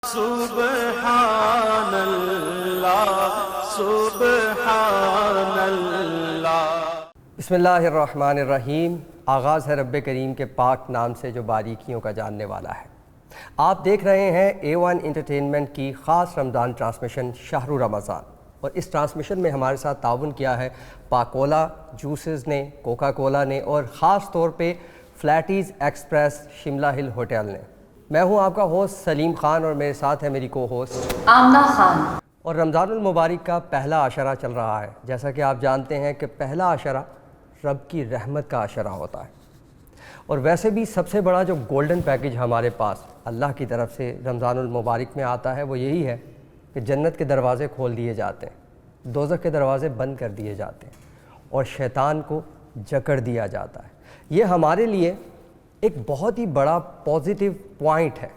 سبحان اللہ سبحان اللہ۔ بسم اللہ الرحمن الرحیم۔ آغاز ہے رب کریم کے پاک نام سے جو باریکیوں کا جاننے والا ہے۔ آپ دیکھ رہے ہیں A1 انٹرٹینمنٹ کی خاص رمضان ٹرانسمیشن شہر رمضان، اور اس ٹرانسمیشن میں ہمارے ساتھ تعاون کیا ہے پاکولا جوسز نے، کوکا کولا نے، اور خاص طور پہ فلیٹیز ایکسپریس شملہ ہل ہوٹل نے۔ میں ہوں آپ کا ہوسٹ سلیم خان، اور میرے ساتھ ہے میری کو ہوسٹ آمنہ خان۔ اور رمضان المبارک کا پہلا عشرہ چل رہا ہے۔ جیسا کہ آپ جانتے ہیں کہ پہلا عشرہ رب کی رحمت کا عشرہ ہوتا ہے، اور ویسے بھی سب سے بڑا جو گولڈن پیکج ہمارے پاس اللہ کی طرف سے رمضان المبارک میں آتا ہے وہ یہی ہے کہ جنت کے دروازے کھول دیے جاتے ہیں، دوزخ کے دروازے بند کر دیے جاتے ہیں، اور شیطان کو جکڑ دیا جاتا ہے۔ یہ ہمارے لیے ایک بہت ہی بڑا پازیٹیو پوائنٹ ہے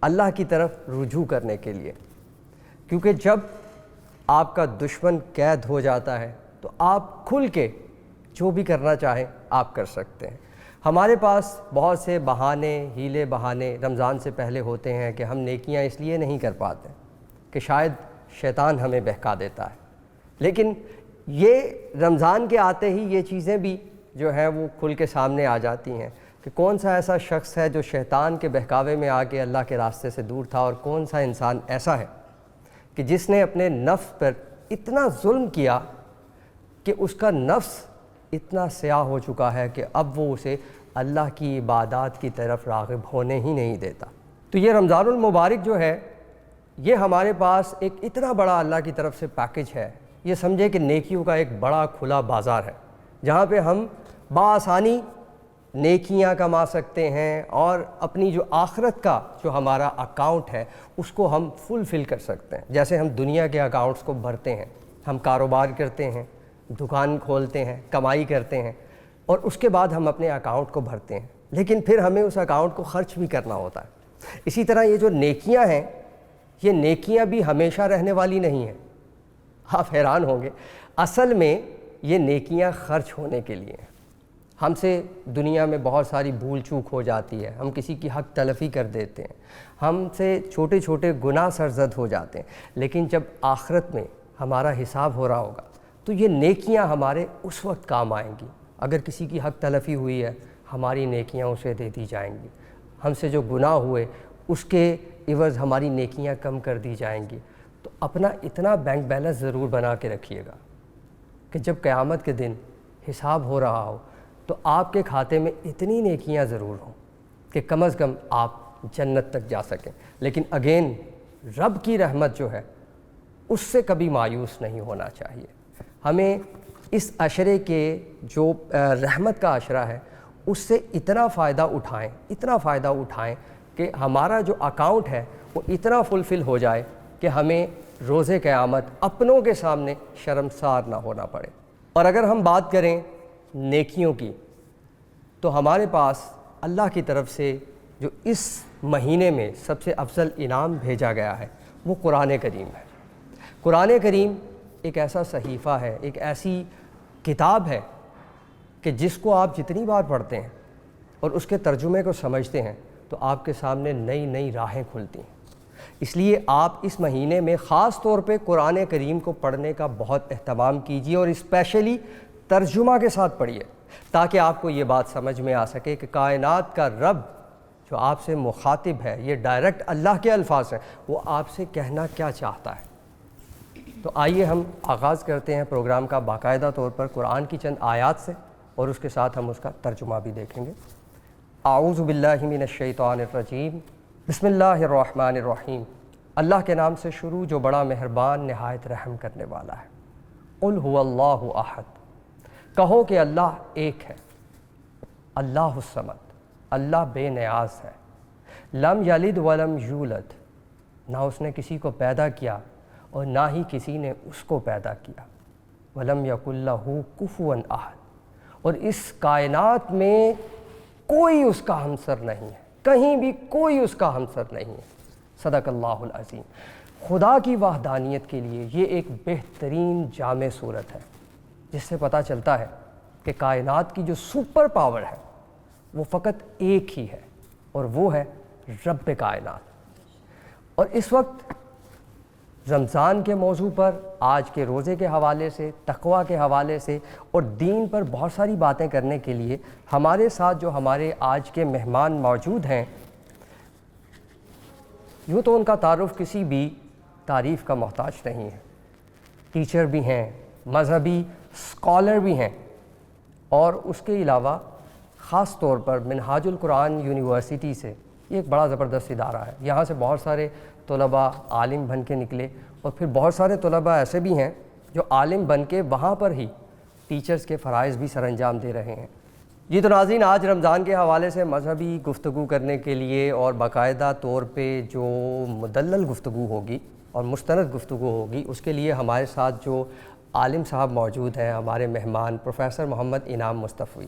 اللہ کی طرف رجوع کرنے کے لیے، کیونکہ جب آپ کا دشمن قید ہو جاتا ہے تو آپ کھل کے جو بھی کرنا چاہیں آپ کر سکتے ہیں۔ ہمارے پاس بہت سے بہانے، ہیلے بہانے رمضان سے پہلے ہوتے ہیں کہ ہم نیکیاں اس لیے نہیں کر پاتے کہ شاید شیطان ہمیں بہکا دیتا ہے، لیکن یہ رمضان کے آتے ہی یہ چیزیں بھی جو ہیں وہ کھل کے سامنے آ جاتی ہیں کہ کون سا ایسا شخص ہے جو شیطان کے بہکاوے میں آ کے اللہ کے راستے سے دور تھا، اور کون سا انسان ایسا ہے کہ جس نے اپنے نفس پر اتنا ظلم کیا کہ اس کا نفس اتنا سیاہ ہو چکا ہے کہ اب وہ اسے اللہ کی عبادات کی طرف راغب ہونے ہی نہیں دیتا۔ تو یہ رمضان المبارک جو ہے یہ ہمارے پاس ایک اتنا بڑا اللہ کی طرف سے پیکج ہے، یہ سمجھے کہ نیکیوں کا ایک بڑا کھلا بازار ہے جہاں پہ ہم بآسانی نیکیاں کما سکتے ہیں، اور اپنی جو آخرت کا جو ہمارا اکاؤنٹ ہے اس کو ہم فلفل کر سکتے ہیں۔ جیسے ہم دنیا کے اکاؤنٹس کو بھرتے ہیں، ہم کاروبار کرتے ہیں، دکان کھولتے ہیں، کمائی کرتے ہیں، اور اس کے بعد ہم اپنے اکاؤنٹ کو بھرتے ہیں، لیکن پھر ہمیں اس اکاؤنٹ کو خرچ بھی کرنا ہوتا ہے۔ اسی طرح یہ جو نیکیاں ہیں یہ نیکیاں بھی ہمیشہ رہنے والی نہیں ہیں۔ آپ حیران ہوں گے، اصل میں یہ نیکیاں خرچ ہونے کے لیے ہیں۔ ہم سے دنیا میں بہت ساری بھول چوک ہو جاتی ہے، ہم کسی کی حق تلفی کر دیتے ہیں، ہم سے چھوٹے چھوٹے گناہ سرزد ہو جاتے ہیں، لیکن جب آخرت میں ہمارا حساب ہو رہا ہوگا تو یہ نیکیاں ہمارے اس وقت کام آئیں گی۔ اگر کسی کی حق تلفی ہوئی ہے ہماری نیکیاں اسے دے دی جائیں گی، ہم سے جو گناہ ہوئے اس کے عوض ہماری نیکیاں کم کر دی جائیں گی۔ تو اپنا اتنا بینک بیلنس ضرور بنا کے رکھیے گا کہ جب قیامت کے دن حساب ہو رہا ہو تو آپ کے کھاتے میں اتنی نیکیاں ضرور ہوں کہ کم از کم آپ جنت تک جا سکیں۔ لیکن اگین رب کی رحمت جو ہے اس سے کبھی مایوس نہیں ہونا چاہیے۔ ہمیں اس عشرے کے جو رحمت کا عشرہ ہے اس سے اتنا فائدہ اٹھائیں کہ ہمارا جو اکاؤنٹ ہے وہ اتنا فلفل ہو جائے کہ ہمیں روز قیامت اپنوں کے سامنے شرمسار نہ ہونا پڑے۔ اور اگر ہم بات کریں نیکیوں کی تو ہمارے پاس اللہ کی طرف سے جو اس مہینے میں سب سے افضل انعام بھیجا گیا ہے وہ قرآن کریم ہے۔ قرآن کریم ایک ایسا صحیفہ ہے، ایک ایسی کتاب ہے کہ جس کو آپ جتنی بار پڑھتے ہیں اور اس کے ترجمے کو سمجھتے ہیں تو آپ کے سامنے نئی نئی راہیں کھلتی ہیں۔ اس لیے آپ اس مہینے میں خاص طور پہ قرآن کریم کو پڑھنے کا بہت اہتمام کیجیے، اور اسپیشلی ترجمہ کے ساتھ پڑھیے تاکہ آپ کو یہ بات سمجھ میں آ سکے کہ کائنات کا رب جو آپ سے مخاطب ہے، یہ ڈائریکٹ اللہ کے الفاظ ہیں، وہ آپ سے کہنا کیا چاہتا ہے۔ تو آئیے ہم آغاز کرتے ہیں پروگرام کا باقاعدہ طور پر قرآن کی چند آیات سے، اور اس کے ساتھ ہم اس کا ترجمہ بھی دیکھیں گے۔ اعوذ باللہ من الشیطان الرجیم، بسم اللہ الرحمن الرحیم۔ اللہ کے نام سے شروع جو بڑا مہربان نہایت رحم کرنے والا ہے۔ قل هو اللہ احد، کہو کہ اللہ ایک ہے، اللہ الصمد، اللہ بے نیاز ہے، لم یلد ولم یولد، نہ اس نے کسی کو پیدا کیا اور نہ ہی کسی نے اس کو پیدا کیا، ولم یکن لہ کفوا احد، اور اس کائنات میں کوئی اس کا ہمسر نہیں ہے، کہیں بھی کوئی اس کا ہمسر نہیں ہے۔ صدق اللہ العظیم۔ خدا کی وحدانیت کے لیے یہ ایک بہترین جامع صورت ہے جس سے پتہ چلتا ہے کہ کائنات کی جو سپر پاور ہے وہ فقط ایک ہی ہے، اور وہ ہے رب کائنات۔ اور اس وقت رمضان کے موضوع پر، آج کے روزے کے حوالے سے، تقویٰ کے حوالے سے اور دین پر بہت ساری باتیں کرنے کے لیے ہمارے ساتھ جو ہمارے آج کے مہمان موجود ہیں، یوں تو ان کا تعارف کسی بھی تعریف کا محتاج نہیں ہے. ٹیچر بھی ہیں، مذہبی اسکالر بھی ہیں، اور اس کے علاوہ خاص طور پر منہاج القرآن یونیورسٹی سے، یہ ایک بڑا زبردست ادارہ ہے. یہاں سے بہت سارے طلباء عالم بن کے نکلے، اور پھر بہت سارے طلباء ایسے بھی ہیں جو عالم بن کے وہاں پر ہی ٹیچرز کے فرائض بھی سر انجام دے رہے ہیں. جی تو ناظرین، آج رمضان کے حوالے سے مذہبی گفتگو کرنے کے لیے اور باقاعدہ طور پہ جو مدلل گفتگو ہوگی اور مستند گفتگو ہوگی، اس کے لیے ہمارے ساتھ جو عالم صاحب موجود ہیں، ہمارے مہمان پروفیسر محمد انعام مصطفی.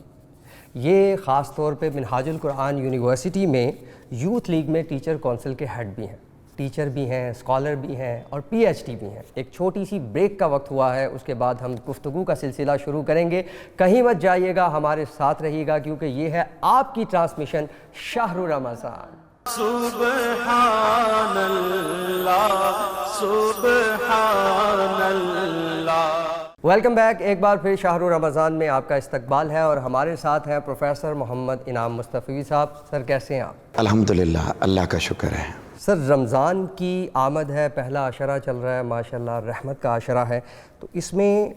یہ خاص طور پہ منہاج القرآن یونیورسٹی میں یوتھ لیگ میں ٹیچر کونسل کے ہیڈ بھی ہیں، ٹیچر بھی ہیں، اسکالر بھی ہیں اور پی ایچ ڈی بھی ہیں. ایک چھوٹی سی بریک کا وقت ہوا ہے، اس کے بعد ہم گفتگو کا سلسلہ شروع کریں گے. کہیں مت جائیے گا، ہمارے ساتھ رہیے گا، کیونکہ یہ ہے آپ کی ٹرانسمیشن شہر رمضان. سبحان اللہ سبحان اللہ. Welcome back. ایک بار پھر شہر رمضان میں آپ کا استقبال ہے، اور ہمارے ساتھ ہیں پروفیسر محمد انعام مصطفی صاحب. سر کیسے ہیں آپ؟ الحمدللہ، اللہ کا شکر ہے. سر، رمضان کی آمد ہے، پہلا عشرہ چل رہا ہے، ماشاءاللہ رحمت کا عشرہ ہے. تو اس میں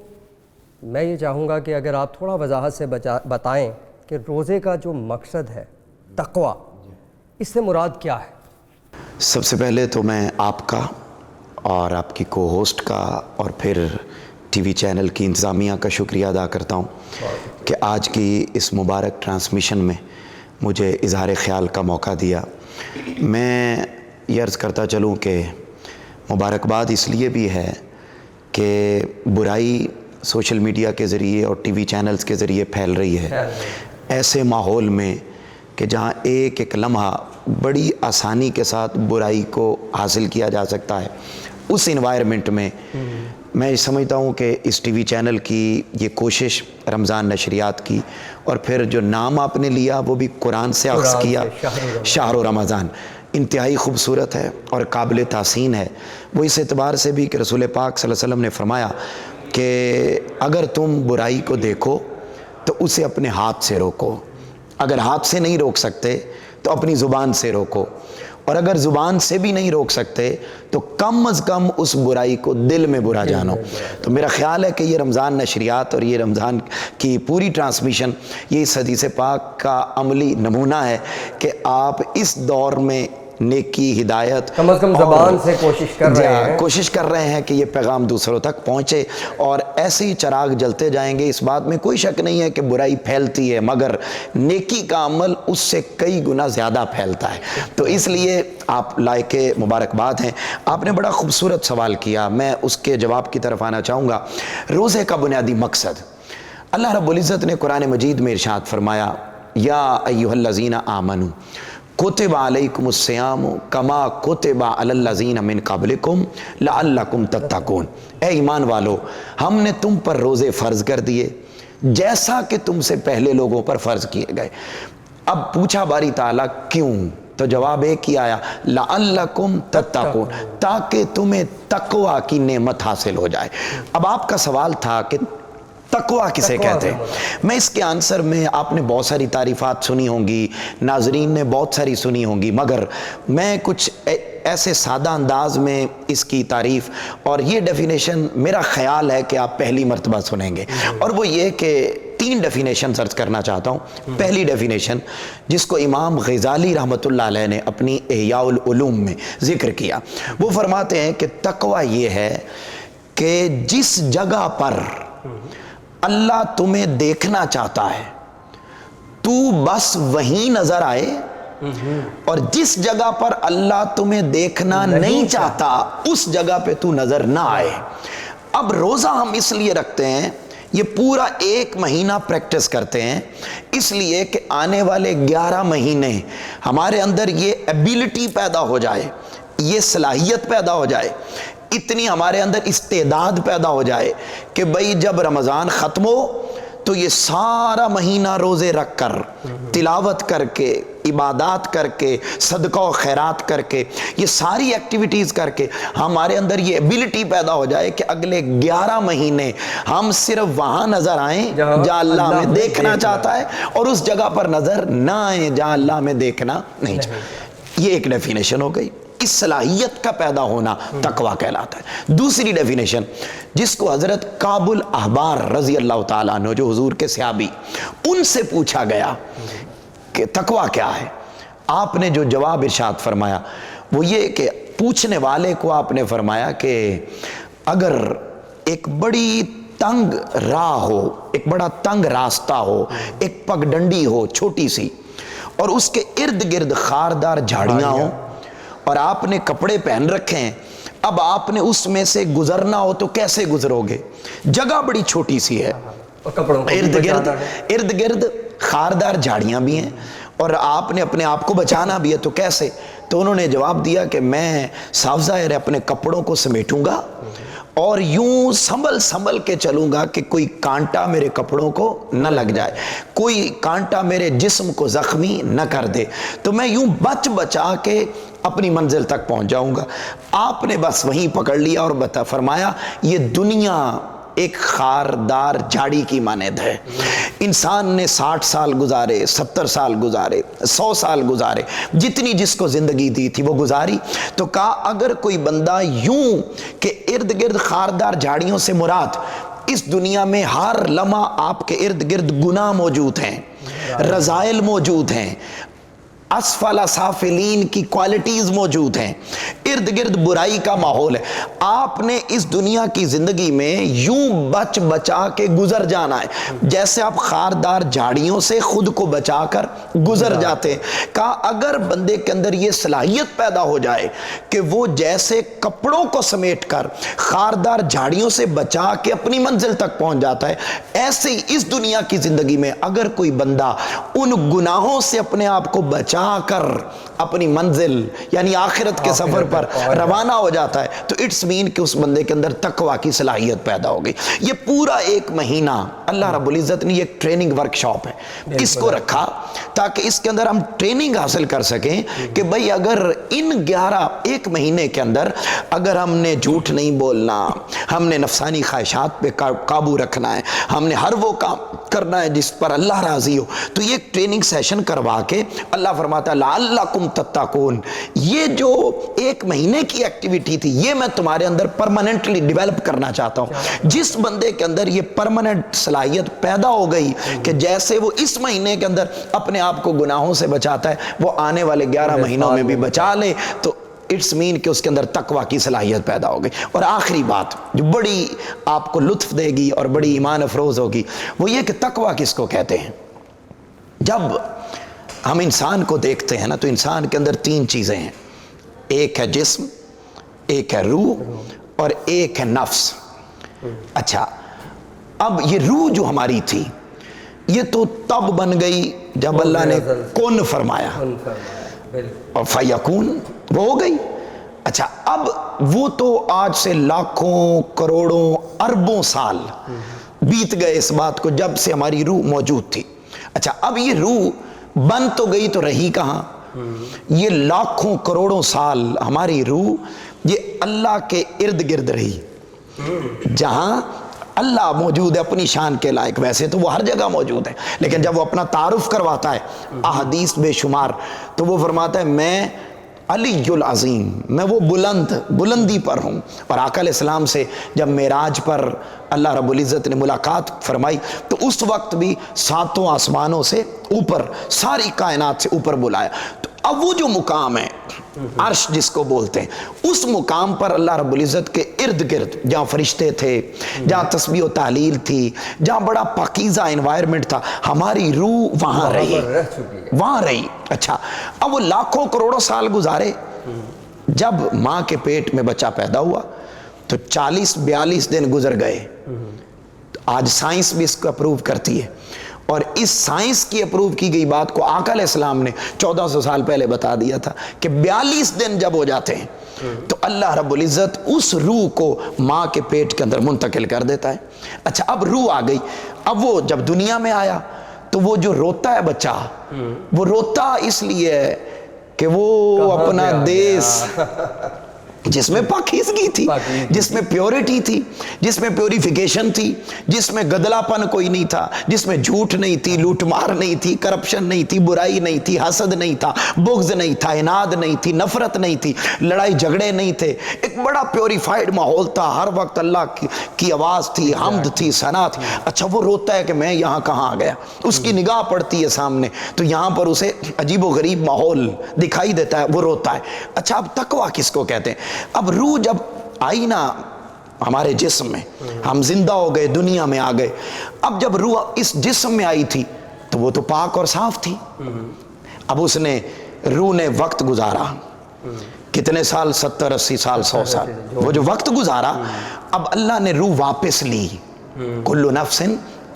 میں یہ چاہوں گا کہ اگر آپ تھوڑا وضاحت سے بتائیں کہ روزے کا جو مقصد ہے، تقویٰ، اس سے مراد کیا ہے؟ سب سے پہلے تو میں آپ کا اور آپ کی کو ہوسٹ کا اور پھر ٹی وی چینل کی انتظامیہ کا شکریہ ادا کرتا ہوں کہ آج کی اس مبارک ٹرانسمیشن میں مجھے اظہار خیال کا موقع دیا. میں یہ عرض کرتا چلوں کہ مبارکباد اس لیے بھی ہے کہ برائی سوشل میڈیا کے ذریعے اور ٹی وی چینلز کے ذریعے پھیل رہی ہے. ایسے ماحول میں کہ جہاں ایک ایک لمحہ بڑی آسانی کے ساتھ برائی کو حاصل کیا جا سکتا ہے، اس انوائرمنٹ میں میں سمجھتا ہوں کہ اس ٹی وی چینل کی یہ کوشش، رمضان نشریات کی، اور پھر جو نام آپ نے لیا وہ بھی قرآن سے اخذ کیا، شہر رمضان، انتہائی خوبصورت ہے اور قابل تحسین ہے. وہ اس اعتبار سے بھی کہ رسول پاک صلی اللہ علیہ وسلم نے فرمایا کہ اگر تم برائی کو دیکھو تو اسے اپنے ہاتھ سے روکو، اگر ہاتھ سے نہیں روک سکتے تو اپنی زبان سے روکو، اور اگر زبان سے بھی نہیں روک سکتے تو کم از کم اس برائی کو دل میں برا جانو. تو میرا خیال ہے کہ یہ رمضان نشریات اور یہ رمضان کی پوری ٹرانسمیشن یہ اس حدیث پاک کا عملی نمونہ ہے کہ آپ اس دور میں نیکی، ہدایت، کم از کم زبان سے کوشش کر رہے ہیں کہ یہ پیغام دوسروں تک پہنچے، اور ایسے ہی چراغ جلتے جائیں گے. اس بات میں کوئی شک نہیں ہے کہ برائی پھیلتی ہے، مگر نیکی کا عمل اس سے کئی گنا زیادہ پھیلتا ہے. تو اس لیے آپ لائق مبارکباد ہیں. آپ نے بڑا خوبصورت سوال کیا، میں اس کے جواب کی طرف آنا چاہوں گا. روزے کا بنیادی مقصد، اللہ رب العزت نے قرآن مجید میں ارشاد فرمایا، یا ایھا الذین آمنوا کتب علیکم الصیام کما کتب علی الذین من قبلکم لعلکم تتقون. اے ایمان والو، ہم نے تم پر روزے فرض کر دیے جیسا کہ تم سے پہلے لوگوں پر فرض کیے گئے. اب پوچھا باری تعالیٰ کیوں؟ تو جواب ایک ہی آیا، لعلکم تتقون، تاکہ تمہیں تقوی کی نعمت حاصل ہو جائے. اب آپ کا سوال تھا کہ تقویٰ کسے کہتے ہیں. میں اس کے آنسر میں، آپ نے بہت ساری تعریفات سنی ہوں گی، ناظرین نے بہت ساری سنی ہوں گی، مگر میں کچھ ایسے سادہ انداز میں اس کی تعریف اور یہ ڈیفینیشن میرا خیال ہے کہ آپ پہلی مرتبہ سنیں گے، اور وہ یہ کہ 3 ڈیفینیشن سرچ کرنا چاہتا ہوں. پہلی ڈیفینیشن جس کو امام غزالی رحمۃ اللہ علیہ نے اپنی احیاء العلوم میں ذکر کیا، وہ فرماتے ہیں کہ تقویٰ یہ ہے کہ جس جگہ پر اللہ تمہیں دیکھنا چاہتا ہے تو بس وہیں نظر آئے، اور جس جگہ پر اللہ تمہیں دیکھنا نہیں چاہتا اس جگہ پہ تو نظر نہ آئے. اب روزہ ہم اس لیے رکھتے ہیں، یہ پورا 1 مہینہ پریکٹس کرتے ہیں، اس لیے کہ آنے والے 11 مہینے ہمارے اندر یہ ایبیلٹی پیدا ہو جائے، یہ صلاحیت پیدا ہو جائے، اتنی ہمارے اندر استعداد پیدا ہو جائے کہ بھئی جب رمضان ختم ہو تو یہ سارا مہینہ روزے رکھ کر، تلاوت کر کے، عبادات کر کے، صدقہ و خیرات کر کے، یہ ساری ایکٹیویٹیز کر کے ہمارے اندر یہ ایبیلٹی پیدا ہو جائے کہ اگلے 11 مہینے ہم صرف وہاں نظر آئیں جہاں اللہ ہمیں دیکھنا چاہتا ہے، اور اس جگہ پر نظر نہ آئیں جہاں اللہ ہمیں دیکھنا نہیں چاہتا۔ یہ ایک ڈیفینیشن ہو گئی۔ اس صلاحیت کا پیدا ہونا تقویٰ کہلاتا ہے۔ دوسری ڈیفینیشن جس کو حضرت کعب الاحبار رضی اللہ تعالیٰ عنہ، جو حضور کے صحابی، ان سے پوچھا گیا کہ تقویٰ کیا ہے، آپ نے جو جواب ارشاد فرمایا وہ یہ کہ پوچھنے والے کو آپ نے فرمایا کہ اگر ایک بڑی تنگ راہ ہو، ایک بڑا تنگ راستہ ہو، ایک پگ ڈنڈی ہو چھوٹی سی، اور اس کے ارد گرد خاردار جھاڑیاں ہوں، اور آپ نے کپڑے پہن رکھے ہیں، اب آپ نے اس میں سے گزرنا ہو تو کیسے گزرو گے؟ جگہ بڑی چھوٹی سی ہے، ارد گرد خاردار جھاڑیاں بھی ہیں، اور آپ نے اپنے آپ کو بچانا بھی ہے، تو کیسے؟ تو انہوں نے جواب دیا کہ میں صاف ظاہر ہے اپنے کپڑوں کو سمیٹوں گا اور یوں سنبھل کے چلوں گا کہ کوئی کانٹا میرے کپڑوں کو نہ لگ جائے، کوئی کانٹا میرے جسم کو زخمی نہ کر دے، تو میں یوں بچا کے اپنی منزل تک پہنچ جاؤں گا۔ آپ نے بس وہیں پکڑ لیا اور فرمایا یہ دنیا ایک خاردار جھاڑی کی مانند ہے۔ انسان نے 60 سال گزارے، 70 سال گزارے، 100 سال گزارے، جتنی جس کو زندگی دی تھی وہ گزاری، تو کہا اگر کوئی بندہ یوں کہ ارد گرد خاردار جھاڑیوں سے مراد اس دنیا میں ہر لمحہ آپ کے ارد گرد گناہ موجود ہیں، رذائل موجود ہیں، اسفل سافلین کی کوالٹیز موجود ہیں، ارد گرد برائی کا ماحول ہے، آپ نے اس دنیا کی زندگی میں یوں بچا کے گزر جانا ہے جیسے آپ خاردار جھاڑیوں سے خود کو بچا کر گزر جاتے ہیں۔ کہا اگر بندے کے اندر یہ صلاحیت پیدا ہو جائے کہ وہ جیسے کپڑوں کو سمیٹ کر خاردار جھاڑیوں سے بچا کے اپنی منزل تک پہنچ جاتا ہے، ایسے ہی اس دنیا کی زندگی میں اگر کوئی بندہ ان گناہوں سے اپنے آپ کو بچا کر اپنی منزل یعنی آخرت کے سفر پر روانہ ہو جاتا ہے، تو اٹس مین کہ اس بندے کے اندر تقویٰ کی صلاحیت پیدا ہو گئی۔ یہ پورا ایک مہینہ اللہ رب العزت نے ایک ٹریننگ ورکشاپ ہے اس کو رکھا تاکہ اس کے اندر ہم ٹریننگ حاصل کر سکیں کہ بھئی اگر ان 11 مہینے کے اندر اگر ہم نے جھوٹ نہیں بولنا، ہم نے نفسانی خواہشات پہ قابو رکھنا ہے، ہم نے ہر وہ کام کرنا ہے جس پر اللہ راضی ہو، تو یہ ٹریننگ سیشن کروا کے اللہ فرماتا ہے لعلکم تتقون، یہ جو 1 مہینے کی ایکٹیویٹی تھی یہ میں تمہارے اندر پرماننٹلی ڈیولپ کرنا چاہتا ہوں۔ جس بندے کے اندر یہ پرماننٹ صلاحیت پیدا ہو گئی کہ جیسے وہ اس مہینے کے اندر اپنے آپ کو گناہوں سے بچاتا ہے وہ آنے والے 11 مہینوں میں بھی بچا لے، تو اٹس مین کہ اس کے اندر تقویٰ کی صلاحیت پیدا ہو گئی۔ اور آخری بات جو بڑی آپ کو لطف دے گی اور بڑی ایمان افروز ہوگی وہ یہ کہ تقویٰ کس کو کہتے ہیں؟ جب ہم انسان کو دیکھتے ہیں نا تو انسان کے اندر 3 چیزیں ہیں، ایک ہے جسم، ایک ہے روح اور ایک ہے نفس۔ اچھا اب یہ روح جو ہماری تھی یہ تو تب بن گئی جب اللہ نے کن فرمایا اور فیکون، وہ ہو گئی۔ اچھا اب وہ تو آج سے لاکھوں کروڑوں اربوں سال بیت گئے اس بات کو جب سے ہماری روح موجود تھی۔ اچھا اب یہ روح بن تو گئی تو رہی کہاں؟ یہ لاکھوں کروڑوں سال ہماری روح یہ اللہ کے ارد گرد رہی، جہاں اللہ موجود ہے اپنی شان کے لائق، ویسے تو وہ ہر جگہ موجود ہے لیکن جب وہ اپنا تعارف کرواتا ہے احادیث بے شمار تو وہ فرماتا ہے میں علی العظیم، میں وہ بلندی پر ہوں۔ اور آقا علیہ السلام سے جب معراج پر اللہ رب العزت نے ملاقات فرمائی تو اس وقت بھی 7 آسمانوں سے اوپر، ساری کائنات سے اوپر بلایا، تو اب وہ جو مقام ہے عرش جس کو بولتے ہیں، اس مقام پر اللہ رب العزت کے ارد گرد جہاں فرشتے تھے، جہاں تسبیح و تحلیل تھی، جہاں بڑا پاکیزہ انوائرمنٹ تھا، ہماری روح وہاں رہی۔ اچھا اب وہ لاکھوں کروڑوں سال گزارے، جب ماں کے پیٹ میں بچہ پیدا ہوا تو 40-42 دن گزر گئے۔ آج سائنس بھی اس کو اپروو کرتی ہے، اور اس سائنس کی اپروو کی گئی بات کو آقا علیہ السلام نے 1400 سال پہلے بتا دیا تھا کہ 42 دن جب ہو جاتے ہیں تو اللہ رب العزت اس روح کو ماں کے پیٹ کے اندر منتقل کر دیتا ہے۔ اچھا اب روح آ گئی، اب وہ جب دنیا میں آیا تو وہ جو روتا ہے بچہ وہ روتا اس لیے ہے کہ وہ اپنا دیس جس میں پاکیزگی تھی، جس میں پیورٹی تھی، جس میں پیوریفیکیشن تھی، جس میں گدلا پن کوئی نہیں تھا، جس میں جھوٹ نہیں تھی، لوٹ مار نہیں تھی، کرپشن نہیں تھی، برائی نہیں تھی، حسد نہیں تھا، بغض نہیں تھا، عناد نہیں تھی، نفرت نہیں تھی، لڑائی جھگڑے نہیں تھے، ایک بڑا پیوریفائڈ ماحول تھا، ہر وقت اللہ کی آواز تھی، حمد تھی، ثنا تھی. اچھا وہ روتا ہے کہ میں یہاں کہاں آ گیا، اس کی نگاہ پڑتی ہے سامنے تو یہاں پر اسے عجیب و غریب ماحول دکھائی دیتا ہے، وہ روتا ہے. اچھا اب تقویٰ کس کو کہتے ہیں؟ اب روح جب آئی نا ہمارے جسم میں، ہم زندہ ہو گئے، دنیا میں آ گئے. اب جب روح اس جسم میں آئی تھی تو وہ تو پاک اور صاف تھی. اب اس نے روح نے وقت گزارا، کتنے سال، 70 80 سال، 100 سال، وہ جو وقت گزارا، اب اللہ نے روح واپس لی. کل نفس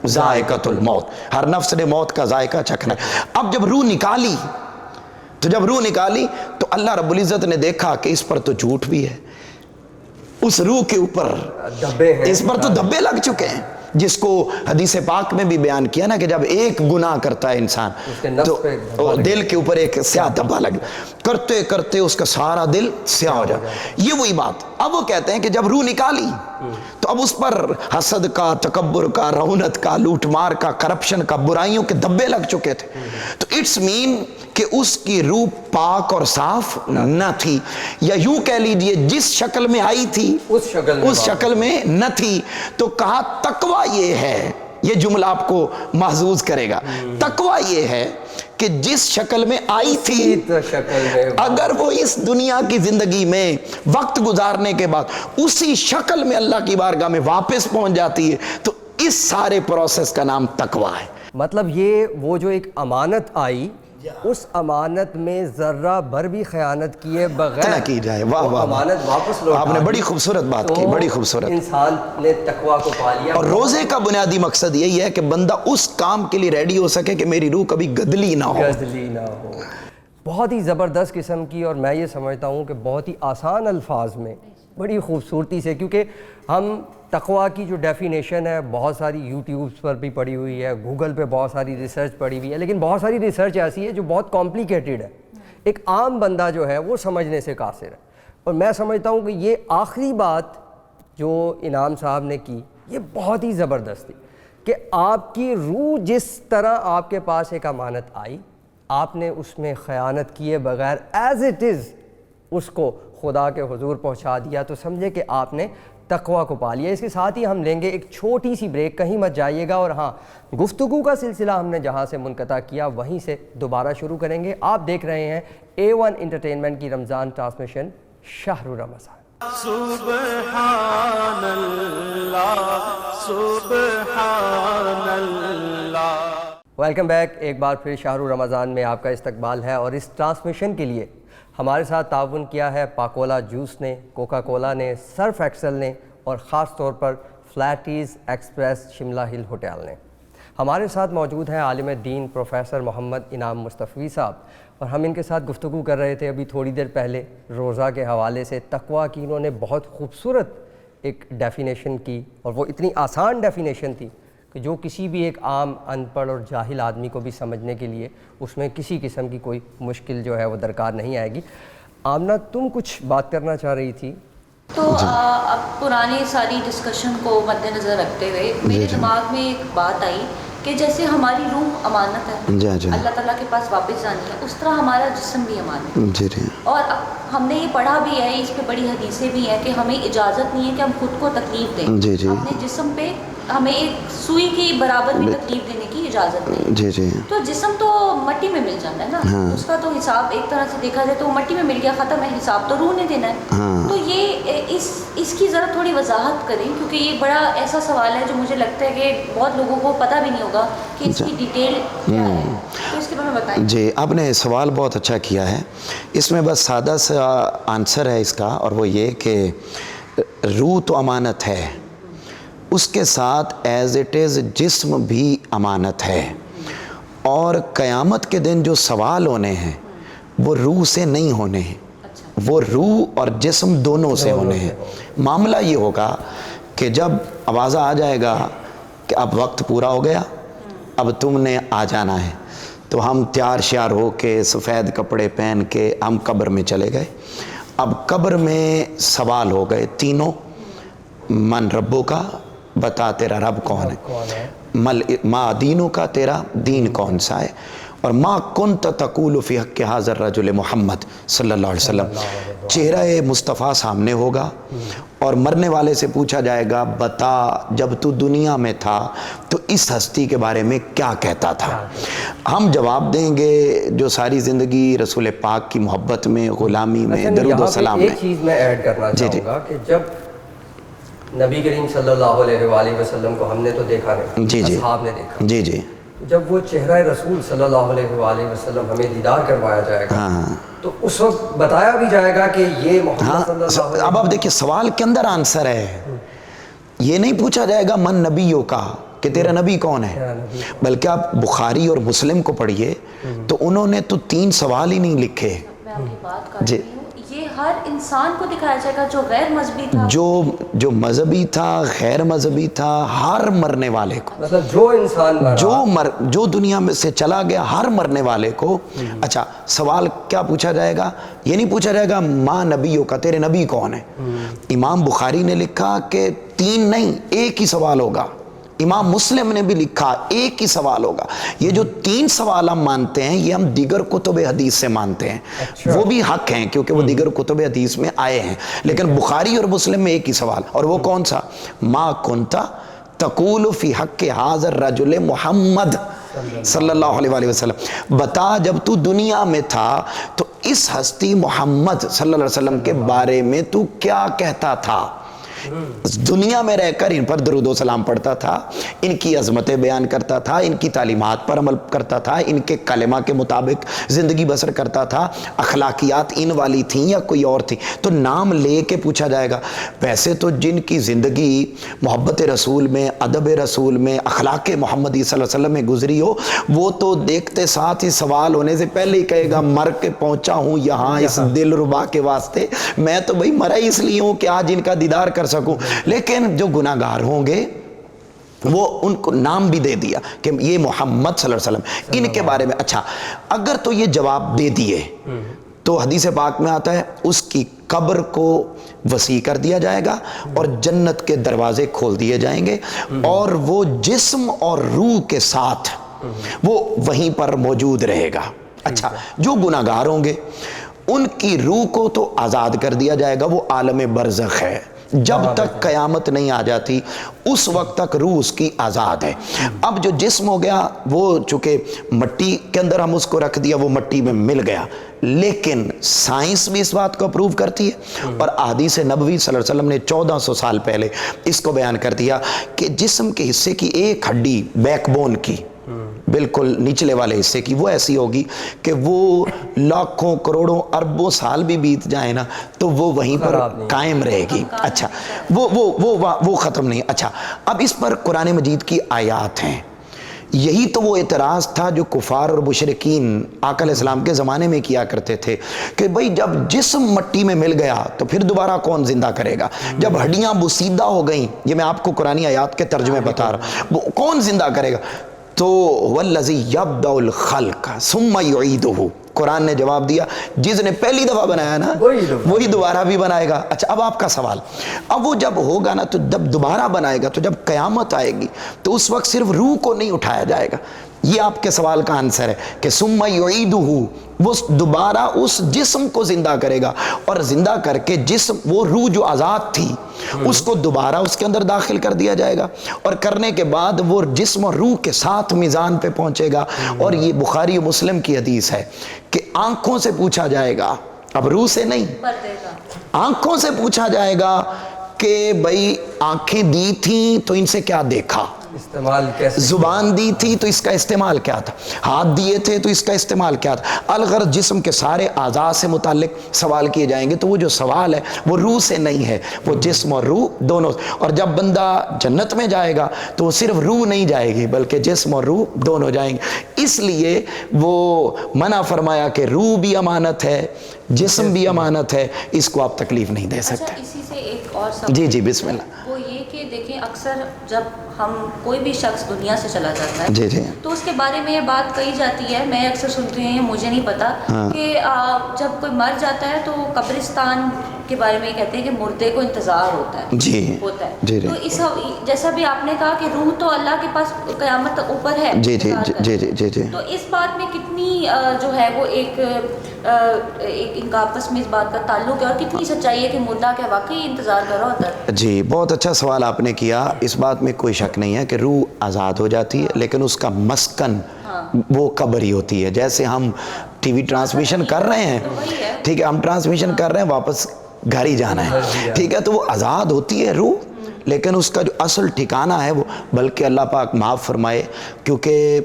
ذائقۃ الموت، ہر نفس نے موت کا ذائقہ چکھنا. اب جب روح نکالی تو اللہ رب العزت نے دیکھا کہ اس پر تو جھوٹ بھی ہے، اس روح کے اوپر دھبے ہیں، اس پر تو دھبے لگ چکے ہیں، جس کو حدیث پاک میں بھی بیان کیا نا کہ جب ایک گناہ کرتا ہے انسان تو دل کے اوپر ایک سیاہ دھبا لگ، کرتے کرتے اس کا سارا دل سیاہ ہو جائے. یہ وہی بات. اب وہ کہتے ہیں کہ جب روح نکالی تو اب اس پر حسد کا، تکبر کا، رعونت کا، لوٹ مار کا، کرپشن کا، برائیوں کے دھبے لگ چکے تھے. تو اٹس مین کہ اس کی روح پاک اور صاف نہ تھی، یا یوں کہہ لیجئے جس شکل میں آئی تھی اس شکل میں نہ تھی. تو کہا تقویٰ یہ ہے، یہ جملہ آپ کو محظوظ کرے گا، تقویٰ یہ ہے کہ جس شکل میں آئی تھی اگر وہ اس دنیا کی زندگی میں وقت گزارنے کے بعد اسی شکل میں اللہ کی بارگاہ میں واپس پہنچ جاتی ہے تو اس سارے پروسیس کا نام تقویٰ ہے. مطلب یہ وہ جو ایک امانت آئی، اس امانت میں ذرہ بھر بھی خیانت کیے بغیر نہ کی جائے. واہ واہ، امانت واپس لوٹا. آپ نے بڑی خوبصورت بات کی، بڑی خوبصورت. انسان نے تقویٰ کو پا لیا. اور روزے کا بنیادی مقصد یہی ہے کہ بندہ اس کام کے لیے ریڈی ہو سکے کہ میری روح کبھی گدلی نہ ہو. بہت ہی زبردست قسم کی، اور میں یہ سمجھتا ہوں کہ بہت ہی آسان الفاظ میں بڑی خوبصورتی سے، کیونکہ ہم تقویٰ کی جو ڈیفینیشن ہے بہت ساری یوٹیوبز پر بھی پڑی ہوئی ہے، گوگل پہ بہت ساری ریسرچ پڑی ہوئی ہے، لیکن بہت ساری ریسرچ ایسی ہے جو بہت کمپلیکیٹڈ ہے، ایک عام بندہ جو ہے وہ سمجھنے سے قاصر ہے. اور میں سمجھتا ہوں کہ یہ آخری بات جو انعام صاحب نے کی یہ بہت ہی زبردست تھی کہ آپ کی روح جس طرح آپ کے پاس ایک امانت آئی، آپ نے اس میں خیانت کیے بغیر ایز اٹ از اس کو خدا کے حضور پہنچا دیا، تو سمجھے کہ آپ نے تقویٰ کو پا لیا. اس کے ساتھ ہی ہم لیں گے ایک چھوٹی سی بریک، کہیں مت جائیے گا. اور ہاں، گفتگو کا سلسلہ ہم نے جہاں سے منقطع کیا وہیں سے دوبارہ شروع کریں گے. آپ دیکھ رہے ہیں A1 انٹرٹینمنٹ کی رمضان ٹرانسمیشن شہر رمضان. سبحان اللہ سبحان اللہ. Welcome back. ایک بار پھر شہر رمضان میں آپ کا استقبال ہے، اور اس ٹرانسمیشن کے لیے ہمارے ساتھ تعاون کیا ہے پاکولا جوس نے، کوکا کولا نے، سرف ایکسل نے، اور خاص طور پر فلیٹیز ایکسپریس شملہ ہل ہوٹل نے. ہمارے ساتھ موجود ہیں عالم دین پروفیسر محمد انعام مصطفی صاحب، اور ہم ان کے ساتھ گفتگو کر رہے تھے ابھی تھوڑی دیر پہلے روزہ کے حوالے سے. تقویٰ کی انہوں نے بہت خوبصورت ایک ڈیفینیشن کی، اور وہ اتنی آسان ڈیفینیشن تھی کہ جو کسی بھی ایک عام ان پڑھ اور جاہل آدمی کو بھی سمجھنے کے لیے اس میں کسی قسم کی کوئی مشکل جو ہے وہ درکار نہیں آئے گی. آمنہ، تم کچھ بات کرنا چاہ رہی تھی. تو اب پرانی ساری ڈسکشن کو مد نظر رکھتے ہوئے میرے دماغ میں ایک بات آئی کہ جیسے ہماری روح امانت ہے، اللہ تعالیٰ کے پاس واپس جانی ہے، اس طرح ہمارا جسم بھی امانت ہے. اور ہم نے یہ پڑھا بھی ہے، اس پہ بڑی حدیثیں بھی ہیں کہ ہمیں اجازت نہیں ہے کہ ہم خود کو تکلیف دیں. اپنے جسم پہ ہمیں ایک سوئی کی برابر بھی تکلیف دینے کی اجازت نہیں. تو جسم تو مٹی میں مل جاتا ہے نا، اس کا تو حساب ایک طرح سے دیکھا جائے تو وہ مٹی میں مل گیا، ختم ہے، حساب تو روح نے دینا ہے. تو یہ اس کی ذرا تھوڑی وضاحت کریں، کیونکہ یہ بڑا ایسا سوال ہے جو مجھے لگتا ہے کہ بہت لوگوں کو پتہ بھی نہیں ہوگا کہ اس کی ڈیٹیل کیا ہے. تو اس کے بارے میں بتائیں. جی، آپ نے سوال بہت اچھا کیا ہے. اس میں بس سادہ سا آنسر ہے اس کا، اور وہ یہ کہ روح تو امانت ہے، اس کے ساتھ ایز اٹ از جسم بھی امانت ہے. اور قیامت کے دن جو سوال ہونے ہیں وہ روح سے نہیں ہونے ہیں، وہ روح اور جسم دونوں سے ہونے ہیں. معاملہ یہ ہوگا کہ جب آوازہ آ جائے گا کہ اب وقت پورا ہو گیا، اب تم نے آ جانا ہے. تو ہم تیار شیار ہو کے سفید کپڑے پہن کے ہم قبر میں چلے گئے. اب قبر میں سوال ہو گئے تینوں. من ربو کا، بتا تیرا رب کون ہے. ما دینوں کا، تیرا دین کون سا ہے. اور ما کنت تقول فی حق ھذا الرجل محمد صلی اللہ علیہ وسلم. چہرہ مصطفیٰ سامنے ہوگا اور مرنے والے سے پوچھا جائے گا بتا جب تو دنیا میں تھا تو اس ہستی کے بارے میں کیا کہتا تھا. ہم جواب دیں گے جو ساری زندگی رسول پاک کی محبت میں، غلامی میں، درود و سلام میں. ایک چیز میں ایڈ کرنا چاہوں گا کہ جب نبی کریم صلی اللہ علیہ وآلہ وسلم کو ہم نے تو دیکھا نہیں، اصحاب نے دیکھا. جی جی. جب وہ چہرہ رسول صلی اللہ علیہ وآلہ وسلم ہمیں دیدار کروایا جائے گا تو اس وقت بتایا بھی جائے گا کہ یہ محمد صلی اللہ علیہ وسلم. اب آپ دیکھیں سوال کے اندر آنسر ہے. یہ نہیں پوچھا جائے گا من نبیوں کا کہ تیرا نبی کون ہے، بلکہ آپ بخاری اور مسلم کو پڑھیے تو انہوں نے تو 3 سوال ہی نہیں لکھے. میں آپ کی بات کر رہی ہوں، یہ ہر انسان کو دکھایا جائے گا جو غیر مذہبی تھا، جو مذہبی تھا، غیر مذہبی تھا، ہر مرنے والے کو، مطلب جو انسان جو دنیا میں سے چلا گیا ہر مرنے والے کو. اچھا سوال کیا پوچھا جائے گا؟ یہ نہیں پوچھا جائے گا ماں نبیوں کا، تیرے نبی کون ہے. امام بخاری نے لکھا کہ 3 نہیں، ایک ہی سوال ہوگا. امام مسلم نے بھی لکھا ایک ہی سوال ہوگا. یہ جو 3 سوال ہم مانتے ہیں یہ ہم دیگر کتب حدیث سے مانتے ہیں. وہ بھی حق ہیں کیونکہ وہ دیگر کتب حدیث میں آئے ہیں، لیکن بخاری اور مسلم میں ایک ہی سوال. اور وہ کون سا؟ ما کنتا تقول فی حق ھذا الرجل محمد صلی اللہ علیہ وآلہ وسلم. بتا جب تو دنیا میں تھا تو اس ہستی محمد صلی اللہ علیہ وسلم کے بارے میں تو کیا کہتا تھا. دنیا میں رہ کر ان پر درود و سلام پڑھتا تھا، ان کی عظمتیں بیان کرتا تھا، ان کی تعلیمات پر عمل کرتا تھا، ان کے کلمہ کے مطابق زندگی بسر کرتا تھا. اخلاقیات ان والی تھیں یا کوئی اور تھی تو نام لے کے پوچھا جائے گا. ویسے تو جن کی زندگی محبت رسول میں، ادب رسول میں، اخلاق محمدی صلی اللہ علیہ وسلم میں گزری ہو وہ تو دیکھتے ساتھ ہی سوال ہونے سے پہلے ہی کہے گا مر کے پہنچا ہوں یہاں اس دل ربا کے واسطے. میں تو بھائی مرا اس لیے ہوں کہ آج ان کا دیدار کر سکوں. لیکن جو گناہ گار ہوں گے وہ ان کو نام بھی دے دیا کہ یہ محمد صلی اللہ علیہ وسلم ان کے بارے میں. اچھا اگر تو یہ جواب دے دیے تو حدیث پاک میں آتا ہے اس کی قبر کو وسیع کر دیا جائے گا اور جنت کے دروازے کھول دیے جائیں گے اور وہ جسم اور روح کے ساتھ وہ وہیں پر موجود رہے گا. اچھا جو گناہ گار ہوں گے ان کی روح کو تو آزاد کر دیا جائے گا، وہ عالم برزخ ہے. جب تک قیامت نہیں آ جاتی اس وقت تک روح اس کی آزاد ہے. اب جو جسم ہو گیا وہ چونکہ مٹی کے اندر ہم اس کو رکھ دیا وہ مٹی میں مل گیا، لیکن سائنس بھی اس بات کو اپروو کرتی ہے اور احادیث نبوی صلی اللہ علیہ وسلم نے 1400 سال پہلے اس کو بیان کر دیا کہ جسم کے حصے کی ایک ہڈی بیک بون کی بالکل نچلے والے حصے کی وہ ایسی ہوگی کہ وہ لاکھوں کروڑوں اربوں سال بھی بیت جائیں نا تو وہ وہیں پر قائم رہے گی. اچھا وہ ختم نہیں. اچھا اب اس پر قرآن مجید کی آیات ہیں. یہی تو وہ اعتراض تھا جو کفار اور مشرکین آقا علیہ السلام کے زمانے میں کیا کرتے تھے کہ بھئی جب جسم مٹی میں مل گیا تو پھر دوبارہ کون زندہ کرے گا. جب ہڈیاں بوسیدہ ہو گئیں، یہ میں آپ کو قرآنی آیات کے ترجمے بتا رہا ہوں، کون زندہ کرے گا؟ تو والذی یبدأ الخلق ثم یعیدہ، قرآن نے جواب دیا جس نے پہلی دفعہ بنایا نا وہی دوبارہ بھی بنائے گا. اچھا اب آپ کا سوال، اب وہ جب ہوگا نا تو جب دوبارہ بنائے گا تو جب قیامت آئے گی تو اس وقت صرف روح کو نہیں اٹھایا جائے گا. یہ آپ کے سوال کا آنسر ہے کہ ثم یعیدہ، وہ دوبارہ اس جسم کو زندہ کرے گا اور زندہ کر کے جسم وہ روح جو آزاد تھی اس کو دوبارہ اس کے اندر داخل کر دیا جائے گا اور کرنے کے بعد وہ جسم اور روح کے ساتھ میزان پہ پہنچے گا. اور یہ بخاری و مسلم کی حدیث ہے کہ آنکھوں سے پوچھا جائے گا، اب روح سے نہیں، آنکھوں سے پوچھا جائے گا کہ بھئی آنکھیں دی تھیں تو ان سے کیا دیکھا، استعمال کیسے، زبان دی تھی تو اس کا استعمال کیا تھا، ہاتھ دیے تھے تو اس کا استعمال کیا تھا. الغرض جسم کے سارے اعضاء سے متعلق سوال کیے جائیں گے تو وہ جو سوال ہے وہ روح سے نہیں ہے، وہ جسم اور روح دونوں. اور جب بندہ جنت میں جائے گا تو وہ صرف روح نہیں جائے گی بلکہ جسم اور روح دونوں جائیں گے. اس لیے وہ منع فرمایا کہ روح بھی امانت ہے، جسم بھی امانت ہے، اس کو آپ تکلیف نہیں دے سکتے. اسی سے ایک اور سوال، جی بسم اللہ. وہ یہ کہ دیکھیں اکثر جب ہم کوئی بھی شخص دنیا سے چلا جاتا ہے جی جی تو اس کے بارے میں یہ بات کہی جاتی ہے, میں اکثر سنتی ہوں, مجھے نہیں پتا, کہ جب کوئی مر جاتا ہے تو قبرستان کے بارے میں یہ کہتے ہیں کہ مردے کو انتظار ہوتا ہے. جی ہوتا ہے. جی تو اس جیسا بھی آپ نے کہا کہ روح تو اللہ کے پاس قیامت تک اوپر ہے. جی جی جی جی جی جی تو اس بات میں کتنی جو ہے وہ ایک ان کا آپس میں اس بات کا تعلق ہے, اور کتنی سچائی ہے کہ مردہ کیا واقعی انتظار کر رہا ہوتا ہے؟ جی بہت اچھا سوال آپ نے کیا. اس بات میں کوئی شک نہیں ہے کہ روح آزاد ہو جاتی ہے, لیکن اس کا مسکن وہ قبر ہی ہوتی ہے. جیسے ہم ٹی وی ٹرانسمیشن کر رہے ہیں, ٹھیک ہے, ہم ٹرانسمیشن کر رہے ہیں, واپس گھر ہی جانا ہے, ٹھیک ہے, تو وہ آزاد ہوتی ہے روح, لیکن اس کا جو اصل ٹھکانہ ہے وہ, بلکہ اللہ پاک معاف فرمائے, کیونکہ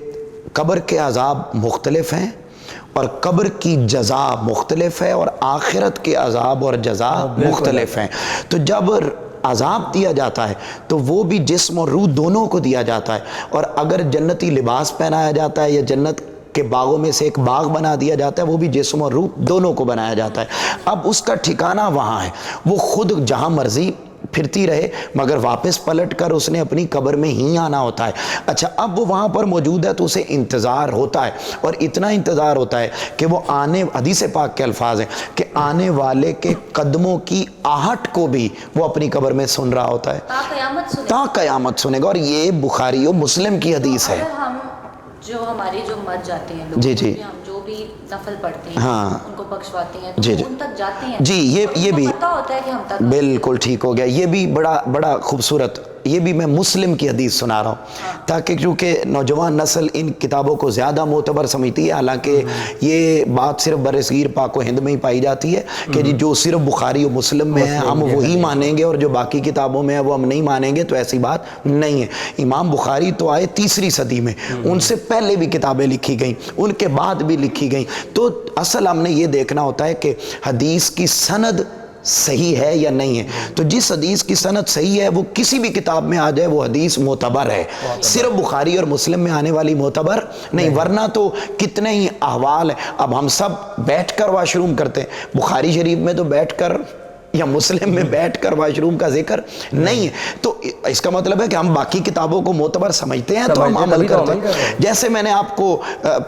قبر کے عذاب مختلف ہیں اور قبر کی جزا مختلف ہے, اور آخرت کے عذاب اور جزا مختلف ہیں. تو جب عذاب دیا جاتا ہے تو وہ بھی جسم اور روح دونوں کو دیا جاتا ہے, اور اگر جنتی لباس پہنایا جاتا ہے یا جنت کے باغوں میں سے ایک باغ بنا دیا جاتا ہے, وہ بھی جسم اور روح دونوں کو بنایا جاتا ہے. اب اس کا ٹھکانہ وہاں ہے, وہ خود جہاں مرضی پھرتی رہے, مگر واپس پلٹ کر اس نے اپنی قبر میں ہی آنا ہوتا ہے. اچھا, اب وہ وہاں پر موجود ہے تو اسے انتظار ہوتا ہے, اور اتنا انتظار ہوتا ہے کہ وہ حدیث پاک کے الفاظ ہیں کہ آنے والے کے قدموں کی آہٹ کو بھی وہ اپنی قبر میں سن رہا ہوتا ہے, تا قیامت سنے گا. اور یہ بخاری و مسلم کی حدیث ہے. ہم جو ہمارے جو مر جاتے ہیں لوگ, جی جی, ہم جو بھی نفل پڑھتے ہیں, ہاں, ان کو بخشواتے ہیں, تو جی جی, ان تک جاتے ہیں. جی یہ بھی پتہ ہوتا ہے کہ ہم تک بالکل ٹھیک ہو گیا. یہ بھی بڑا خوبصورت, یہ بھی میں مسلم کی حدیث سنا رہا ہوں, تاکہ کیونکہ نوجوان نسل ان کتابوں کو زیادہ معتبر سمجھتی ہے, حالانکہ یہ بات صرف برصغیر پاک و ہند میں ہی پائی جاتی ہے کہ جی جو صرف بخاری و مسلم میں ہے ہم وہی مانیں گے, اور جو باقی کتابوں میں ہے وہ ہم نہیں مانیں گے. تو ایسی بات نہیں ہے. امام بخاری تو آئے 3ری صدی میں, ان سے پہلے بھی کتابیں لکھی گئیں, ان کے بعد بھی لکھی گئیں. تو اصل ہم نے یہ دیکھنا ہوتا ہے کہ حدیث کی سند صحیح ہے یا نہیں ہے. تو جس حدیث کی سند صحیح ہے وہ کسی بھی کتاب میں آ جائے وہ حدیث معتبر ہے, صرف بخاری اور مسلم میں آنے والی معتبر نہیں. ورنہ تو کتنے ہی احوال ہیں. اب ہم سب بیٹھ کر واش روم کرتے ہیں, بخاری شریف میں تو بیٹھ کر یا مسلم میں بیٹھ کر واش روم کا ذکر نہیں ہے. تو اس کا مطلب ہے کہ ہم باقی کتابوں کو معتبر سمجھتے ہیں تو ہم عمل کرتے ہیں. جیسے میں نے آپ کو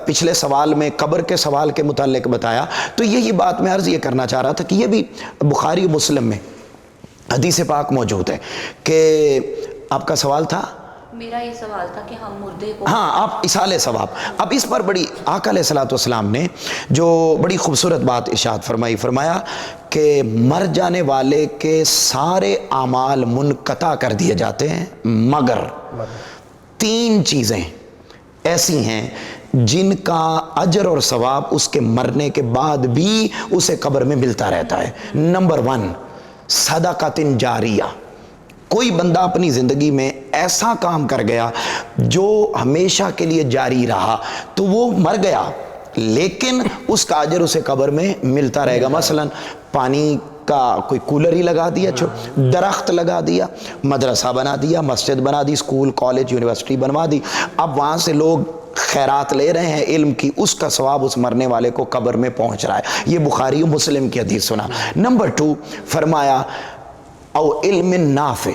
پچھلے سوال میں قبر کے سوال کے متعلق بتایا, تو یہی بات میں عرض یہ کرنا چاہ رہا تھا کہ یہ بھی بخاری و مسلم میں حدیث پاک موجود ہے. کہ آپ کا سوال تھا, میرا یہ سوال تھا کہ ہم مردے کو, ہاں, آپ اصال ثواب. اب اس پر بڑی آقا علیہ الصلوۃ والسلام نے جو بڑی خوبصورت بات ارشاد فرمایا کہ مر جانے والے کے سارے اعمال منقطع کر دیے جاتے ہیں, مگر 3 چیزیں ایسی ہیں جن کا اجر اور ثواب اس کے مرنے کے بعد بھی اسے قبر میں ملتا رہتا ہے. نمبر 1, صدقۃ جاریہ. کوئی بندہ اپنی زندگی میں ایسا کام کر گیا جو ہمیشہ کے لیے جاری رہا, تو وہ مر گیا لیکن اس کا اجر اسے قبر میں ملتا رہے گا. مثلا پانی کا کوئی کولر ہی لگا دیا, درخت لگا دیا, مدرسہ بنا دیا, مسجد بنا دی, اسکول کالج یونیورسٹی بنوا دی, اب وہاں سے لوگ خیرات لے رہے ہیں علم کی, اس کا ثواب اس مرنے والے کو قبر میں پہنچ رہا ہے. یہ بخاری و مسلم کی حدیث سنا. نمبر 2 فرمایا او علم نافع.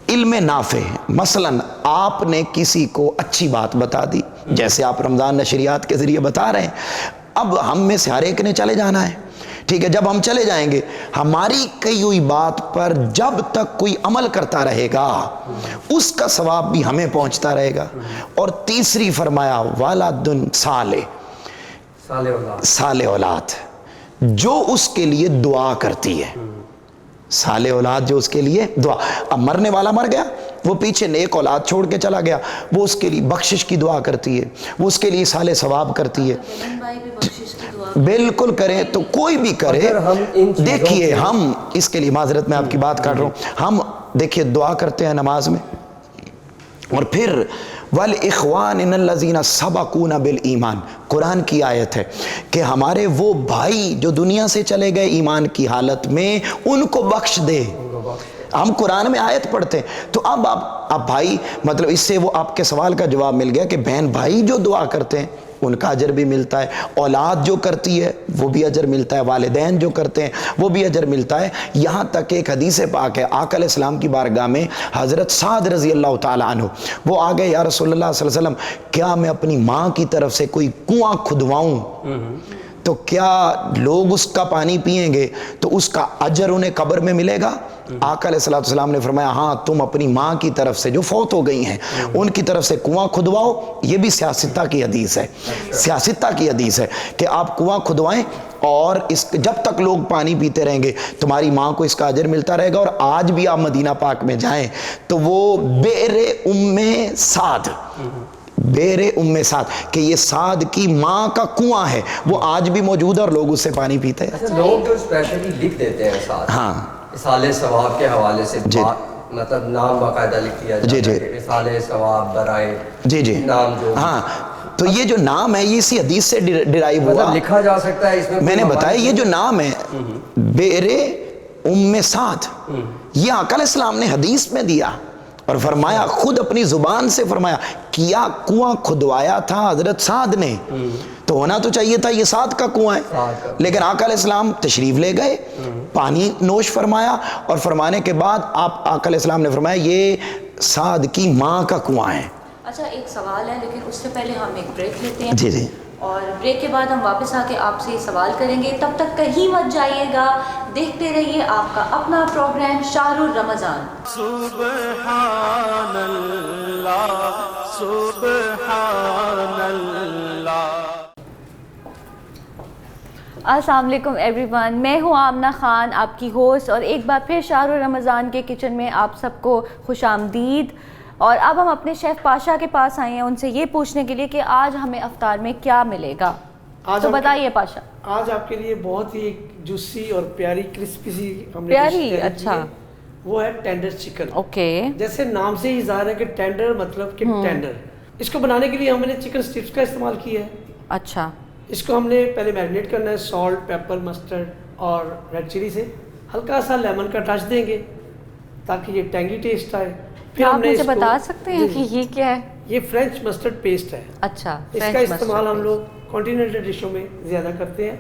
علم نافع مثلا آپ نے کسی کو اچھی بات بتا دی, جیسے آپ رمضان نشریات کے ذریعے بتا رہے ہیں. اب ہم میں سے ہر ایک نے چلے جانا ہے, ٹھیک ہے, جب ہم چلے جائیں گے ہماری کہی ہوئی بات پر جب تک کوئی عمل کرتا رہے گا اس کا ثواب بھی ہمیں پہنچتا رہے گا. اور تیسری فرمایا ولد صالح اولاد, جو اس کے لیے دعا کرتی ہے. صالح اولاد جو اس کے لیے دعا, اب مرنے والا مر گیا, وہ پیچھے نیک اولاد چھوڑ کے چلا گیا, وہ اس کے لیے بخشش کی دعا کرتی ہے, وہ اس کے لیے صالح ثواب کرتی ہے. بالکل کریں, تو کوئی بھی کرے. دیکھیے ہم اس کے لیے معذرت میں آپ کی بات کر رہا ہوں, ہم دیکھیے دعا کرتے ہیں نماز میں, اور پھر وَالْإِخْوَانِنَ الَّذِينَ سَبَقُونَ بِالْإِيمَانِ, قرآن کی آیت ہے کہ ہمارے وہ بھائی جو دنیا سے چلے گئے ایمان کی حالت میں, ان کو بخش دے. ہم قرآن میں آیت پڑھتے ہیں. تو اب آپ بھائی, مطلب اس سے وہ آپ کے سوال کا جواب مل گیا کہ بہن بھائی جو دعا کرتے ہیں ان کا اجر بھی ملتا ہے، اولاد جو کرتی ہے وہ بھی اجر ملتا ہے، والدین جو کرتے ہیں وہ بھی اجر ملتا ہے. یہاں تک ایک حدیث پاک ہے، آقا علیہ السلام کی بارگاہ میں حضرت سعد رضی اللہ تعالیٰ عنہ وہ آ گئے، یا رسول اللہ صلی اللہ علیہ وسلم کیا میں اپنی ماں کی طرف سے کوئی کنواں کھدواؤں تو کیا لوگ اس کا پانی پئیں گے تو اس کا اجر انہیں قبر میں ملے گا؟ آقا علیہ السلام نے فرمایا ہاں، تم اپنی ماں کی طرف سے جو فوت ہو گئی ہیں ان کی طرف سے کنواں کھدواؤ. یہ بھی سیاستہ کی حدیث ہے، سیاستہ کی حدیث ہے کہ آپ کنواں کھدوائیں اور جب تک لوگ پانی پیتے رہیں گے تمہاری ماں کو اس کا اجر ملتا رہے گا. اور آج بھی آپ مدینہ پاک میں جائیں تو وہ بئر ام سعد، بئر ام سعد کہ یہ سعد کی ماں کا کنواں ہے، وہ آج بھی موجود ہے اور لوگ اس سے پانی پیتے ہیں. لوگ جو اسپیشلی لکھ دیتے ہیں ساتھ ہاں اصالِ ثواب کے حوالے سے، مطلب نام باقاعدہ لکھ دیا جاتا ہے کہ اصالِ ثواب برائے نام جو ہاں، تو یہ جو نام ہے یہ اسی حدیث سے ڈرائیو ہوا، مطلب لکھا جا سکتا ہے. اس میں میں نے بتایا یہ جو نام ہے بئر ام سعد، یہ آقا علیہ السلام نے حدیث میں دیا اور فرمایا، خود اپنی زبان سے فرمایا کیا کنواں کھدوایا تھا حضرت سعد نے، تو ہونا تو چاہیے تھا یہ سعد کا کنواں ہے. لیکن آقا علیہ السلام تشریف لے گئے، پانی نوش فرمایا اور فرمانے کے بعد آقا علیہ السلام نے فرمایا یہ سعد کی ماں کا کنواں ہے. اچھا ایک سوال ہے لیکن اس سے پہلے ہم ایک بریک لیتے ہیں. جی جی، اور بریک کے بعد ہم واپس آ کے آپ سے یہ سوال کریں گے. تب تک کہیں مت جائیے گا، دیکھتے رہیے آپ کا اپنا پروگرام شہر الرمضان. سبحان اللہ سبحان اللہ. السلام علیکم ایوری ون، میں ہوں آمنہ خان آپ کی ہوسٹ، اور ایک بار پھر شہر الرمضان کے کچن میں آپ سب کو خوش آمدید. اور اب ہم اپنے شیف پاشا کے پاس آئے ہیں ان سے یہ پوچھنے کے لیے کہ آج ہمیں افطار میں کیا ملے گا. تو بتائیے پاشا. آج آپ کے لیے بہت ہی ایک جوسی اور پیاری کرسپی سی ہم نے پیاری، اچھا، وہ ہے ٹینڈر چکن. اوکے، جیسے نام سے ہی ظاہر ہے کہ ٹینڈر مطلب کہ ٹینڈر. اس کو بنانے کے لیے ہم نے چکن اسٹرپس کا استعمال کیا ہے. اچھا، اس کو ہم نے پہلے میرینیٹ کرنا ہے سالٹ، پیپر، مسٹرڈ اور ریڈ چلی سے. ہلکا سا لیمن کا ٹچ دیں گے تاکہ یہ ٹینگی ٹیسٹ آئے. کیا آپ مجھے بتا سکتے ہیں کہ یہ کیا ہے؟ یہ فرینچ مسٹرڈ پیسٹ ہے. اچھا، اس کا استعمال ہم لوگ کانٹیننٹل ڈشوں میں زیادہ کرتے ہیں،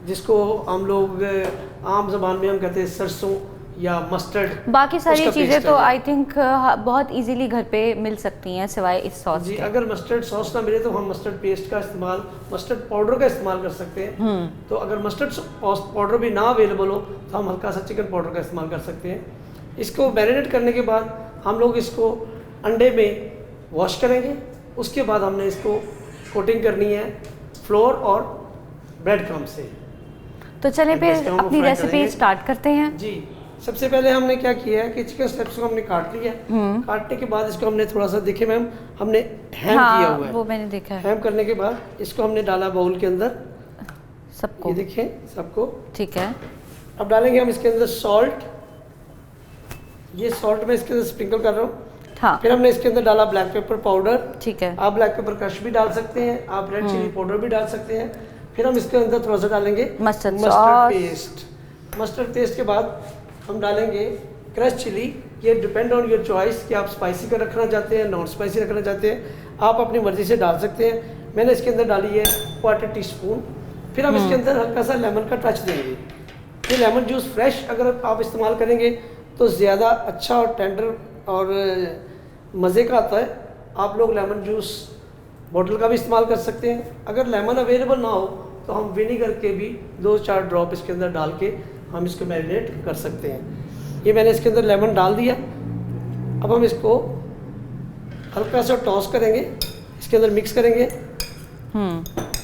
جس کو ہم لوگ عام زبان میں ہم کہتے ہیں سرسوں یا مسٹرڈ. باقی ساری چیزیں تو آئی تھنک بہت ایزیلی گھر پہ مل سکتی ہیں سوائے اس ساس جی. کے. اگر مسٹرڈ ساس نہ ملے تو ہم مسٹرڈ پیسٹ کا استعمال، مسٹرڈ پاؤڈر کا استعمال کر سکتے ہیں. تو اگر مسٹرڈ پاؤڈر بھی نہ اویلیبل ہو تو ہم ہلکا سا چکن پاؤڈر کا استعمال کر سکتے ہیں. اس کو میرینیٹ کرنے کے بعد ہم لوگ اس کو انڈے میں واش کریں گے. اس کے بعد ہم نے اس کو کوٹنگ کرنی ہے فلور اور بریڈ کرم سے. تو چلیں پھر اپنی ریسیپی اسٹارٹ کرتے ہیں. جی، سب سے پہلے ہم نے کیا کیا ہے کہ چکن اسٹرپس کو ہم نے کاٹ لیا. کاٹنے کے بعد اس کو ہم نے تھوڑا سا دیکھے میم ہم نے ہیم کیا ہوا ہے. وہ میں نے دیکھا ہے. ہیم کرنے کے بعد اس کو ہم نے ڈالا باؤل کے اندر سب کو، یہ دیکھیں سب کو. ٹھیک ہے. اب ڈالیں گے ہم اس کے اندر سالٹ. یہ سالٹ میں اس کے اندر اسپرنکل کر رہا ہوں. ہاں. پھر ہم نے اس کے اندر ڈالا بلیک پیپر پاؤڈر. ٹھیک ہے. آپ بلیک پیپر کرش بھی ڈال سکتے ہیں، آپ ریڈ چلی پاؤڈر بھی ڈال سکتے ہیں. پھر ہم اس کے اندر تھوڑا سا ڈالیں گے مسٹرڈ پیسٹ. مسٹرڈ پیسٹ کے بعد ہم ڈالیں گے کرش چلی. یہ ڈپینڈ آن یور چوائس کہ آپ اسپائسی کا رکھنا چاہتے ہیں، نان اسپائسی رکھنا چاہتے ہیں، آپ اپنی مرضی سے ڈال سکتے ہیں. میں نے اس کے اندر ڈالی ہے 1/4 ٹی اسپون. پھر ہم اس کے اندر ہلکا سا لیمن کا ٹچ دیں گے. یہ لیمن جوس فریش اگر آپ استعمال کریں گے تو زیادہ اچھا اور ٹینڈر اور مزے کا آتا ہے. آپ لوگ لیمن جوس بوٹل کا بھی استعمال کر سکتے ہیں. اگر لیمن اویلیبل نہ ہو تو ہم ونیگر کے بھی 2-4 ڈراپ اس کے اندر ڈال کے ہم اس کو میرینیٹ کر سکتے ہیں. یہ میں نے اس کے اندر لیمن ڈال دیا. اب ہم اس کو ہلکا سا ٹاس کریں گے، اس کے اندر مکس کریں گے.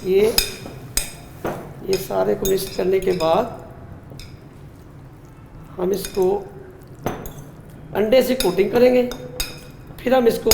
یہ سارے کو مکس کرنے کے بعد ہم اس کو انڈے سے کوٹنگ کریں گے. پھر ہم اس کو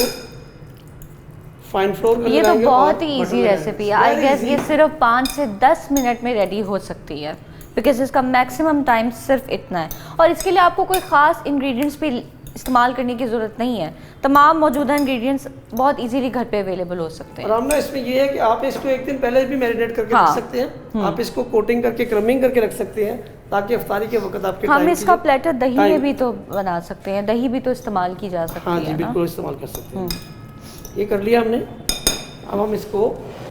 فائن فلور کر یہ تو بہت ہی ایزی ریسیپی ہے. آئی گیس یہ صرف 5 سے 10 منٹ میں ریڈی ہو سکتی ہے بیکاز اس کا میکسیمم ٹائم صرف اتنا ہے. اور اس کے لیے آپ کو کوئی خاص انگریڈینٹس بھی استعمال کرنے کی ضرورت نہیں ہے. تمام موجودہ انگریڈینٹس بہت ایزیلی گھر پہ اویلیبل ہو سکتے ہیں. اور ہم اس میں یہ ہے کہ آپ اس کو ایک دن پہلے بھی میرینیٹ کر کے رکھ سکتے ہیں. آپ اس کو کوٹنگ کر کے کرمنگ کر کے رکھ سکتے ہیں تاکہ افطاری کے وقت آپ کے ہم اس کا پلیٹر دہی میں بھی تو بنا سکتے ہیں. دہی بھی تو استعمال کی جا سکتی ہے. ہاں جی بالکل استعمال کر سکتے ہیں. یہ کر لیا ہم نے. اب ہم اس کو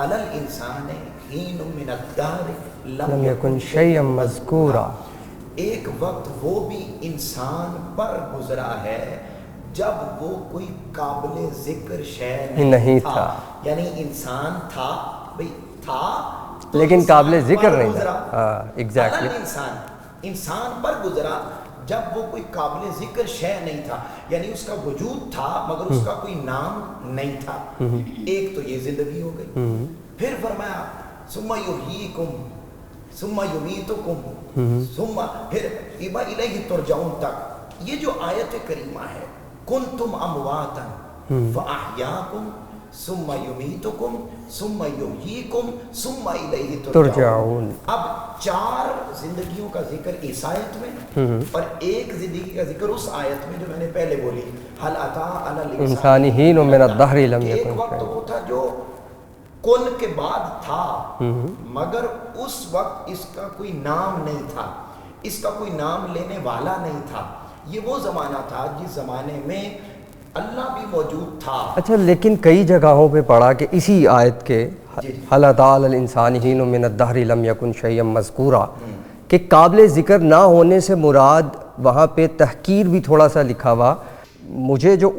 علی الانسان حین من الدہر لم یکن شیئا مذکورا، ایک وقت وہ بھی انسان پر گزرا ہے جب وہ کوئی قابل ذکر شے نہیں تھا. یعنی انسان تھا بھئی تھا لیکن قابل ذکر نہیں تھا. ایگزیکٹلی انسان پر گزرا جب وہ کوئی قابل ذکر شے نہیں تھا، یعنی اس کا وجود تھا مگر اس کا کوئی نام نہیں تھا. ایک تو یہ زندگی ہو گئی. پھر فرمایا ثم یحییکم ثم یمیتکم ثم پھر الیہ ترجعون تک. یہ جو آیت کریمہ ہے کنتم امواتا فاحیاکم ثم یمیتکم ثم یحییکم ثم الیہ ترجعون. اب 4 زندگیوں کا ذکر اس آیت میں اور ایک زندگی کا ذکر اس آیت میں جو میں نے پہلے بولی هل اتى على الانسان حین من الدہر لم ایک یکن وقت وہ تھا جو کن کے بعد تھا مگر اس وقت اس کا کوئی نام نہیں تھا، اس کا کوئی نام لینے والا نہیں تھا. یہ وہ زمانہ تھا جس زمانے میں اللہ بھی موجود تھا. اچھا لیکن کئی جگہوں پہ پڑھا کہ اسی آیت کے هل اتى على الانسان حین من الدہر لم یکن شیئا مذکورا کہ قابل ذکر نہ ہونے سے مراد وہاں پہ تحقیر بھی تھوڑا سا لکھا ہوا. مجھے جو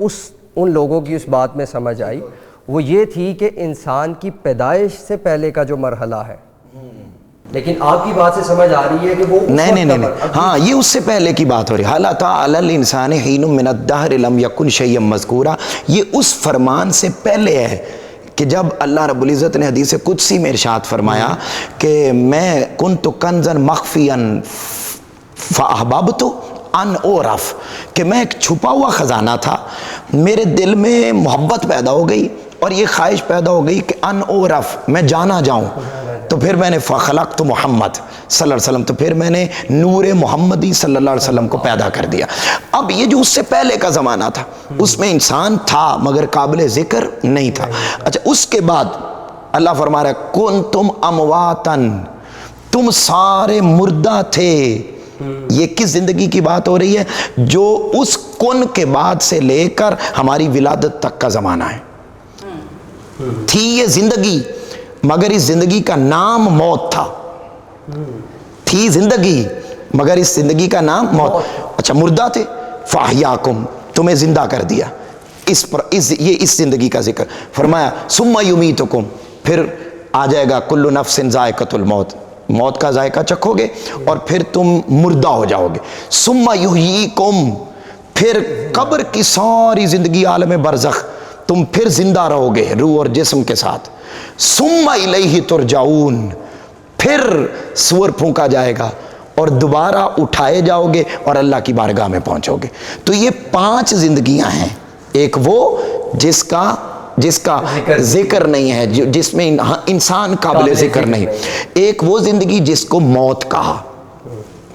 ان لوگوں کی اس بات میں سمجھ آئی وہ یہ تھی کہ انسان کی پیدائش سے پہلے کا جو مرحلہ ہے، لیکن آپ کی بات سے سمجھ آ رہی ہے کہ وہ نہیں ہاں یہ اس سے پہلے کی بات ہو رہی ہے. هل اتى على الانسان حین من الدہر لم یکن شیئا مذکورا. یہ اس فرمان سے پہلے ہے کہ جب اللہ رب العزت نے حدیث قدسی میں ارشاد فرمایا کہ میں کنت کنزا مخفیا فاحببت ان اعرف، کہ میں ایک چھپا ہوا خزانہ تھا، میرے دل میں محبت پیدا ہو گئی اور یہ خواہش پیدا ہو گئی کہ ان اعرف میں جانا جاؤں. تو پھر میں نے فخلقت محمد صلی اللہ علیہ وسلم، تو پھر میں نے نور محمدی صلی اللہ علیہ وسلم کو پیدا کر دیا. اب یہ جو اس سے پہلے کا زمانہ تھا اس میں انسان تھا مگر قابل ذکر نہیں تھا. اچھا اس کے بعد اللہ فرما رہا ہے کنتم امواتن، تم سارے مردہ تھے. یہ کس زندگی کی بات ہو رہی ہے؟ جو اس کن کے بعد سے لے کر ہماری ولادت تک کا زمانہ ہے. تھی یہ زندگی مگر اس زندگی کا نام موت تھا. تھی زندگی مگر اس زندگی کا نام موت. اچھا مردہ تھے فاحیاکم، تمہیں زندہ کر دیا. یہ اس زندگی کا ذکر فرمایا. ثم یمیتکم، پھر آ جائے گا کل نفس ذائقۃ الموت، موت کا ذائقہ چکھو گے اور پھر تم مردہ ہو جاؤ گے. ثم یحییکم، پھر قبر کی ساری زندگی عالم برزخ تم پھر زندہ رہو گے روح اور جسم کے ساتھ. ثم الیہ ترجعون، پھر سور پھونکا جائے گا اور دوبارہ اٹھائے جاؤ گے اور اللہ کی بارگاہ میں پہنچو گے. تو یہ 5 زندگیاں ہیں. ایک وہ جس کا ذکر نہیں ہے، جس میں انسان قابل ذکر نہیں. ایک وہ زندگی جس کو موت کہا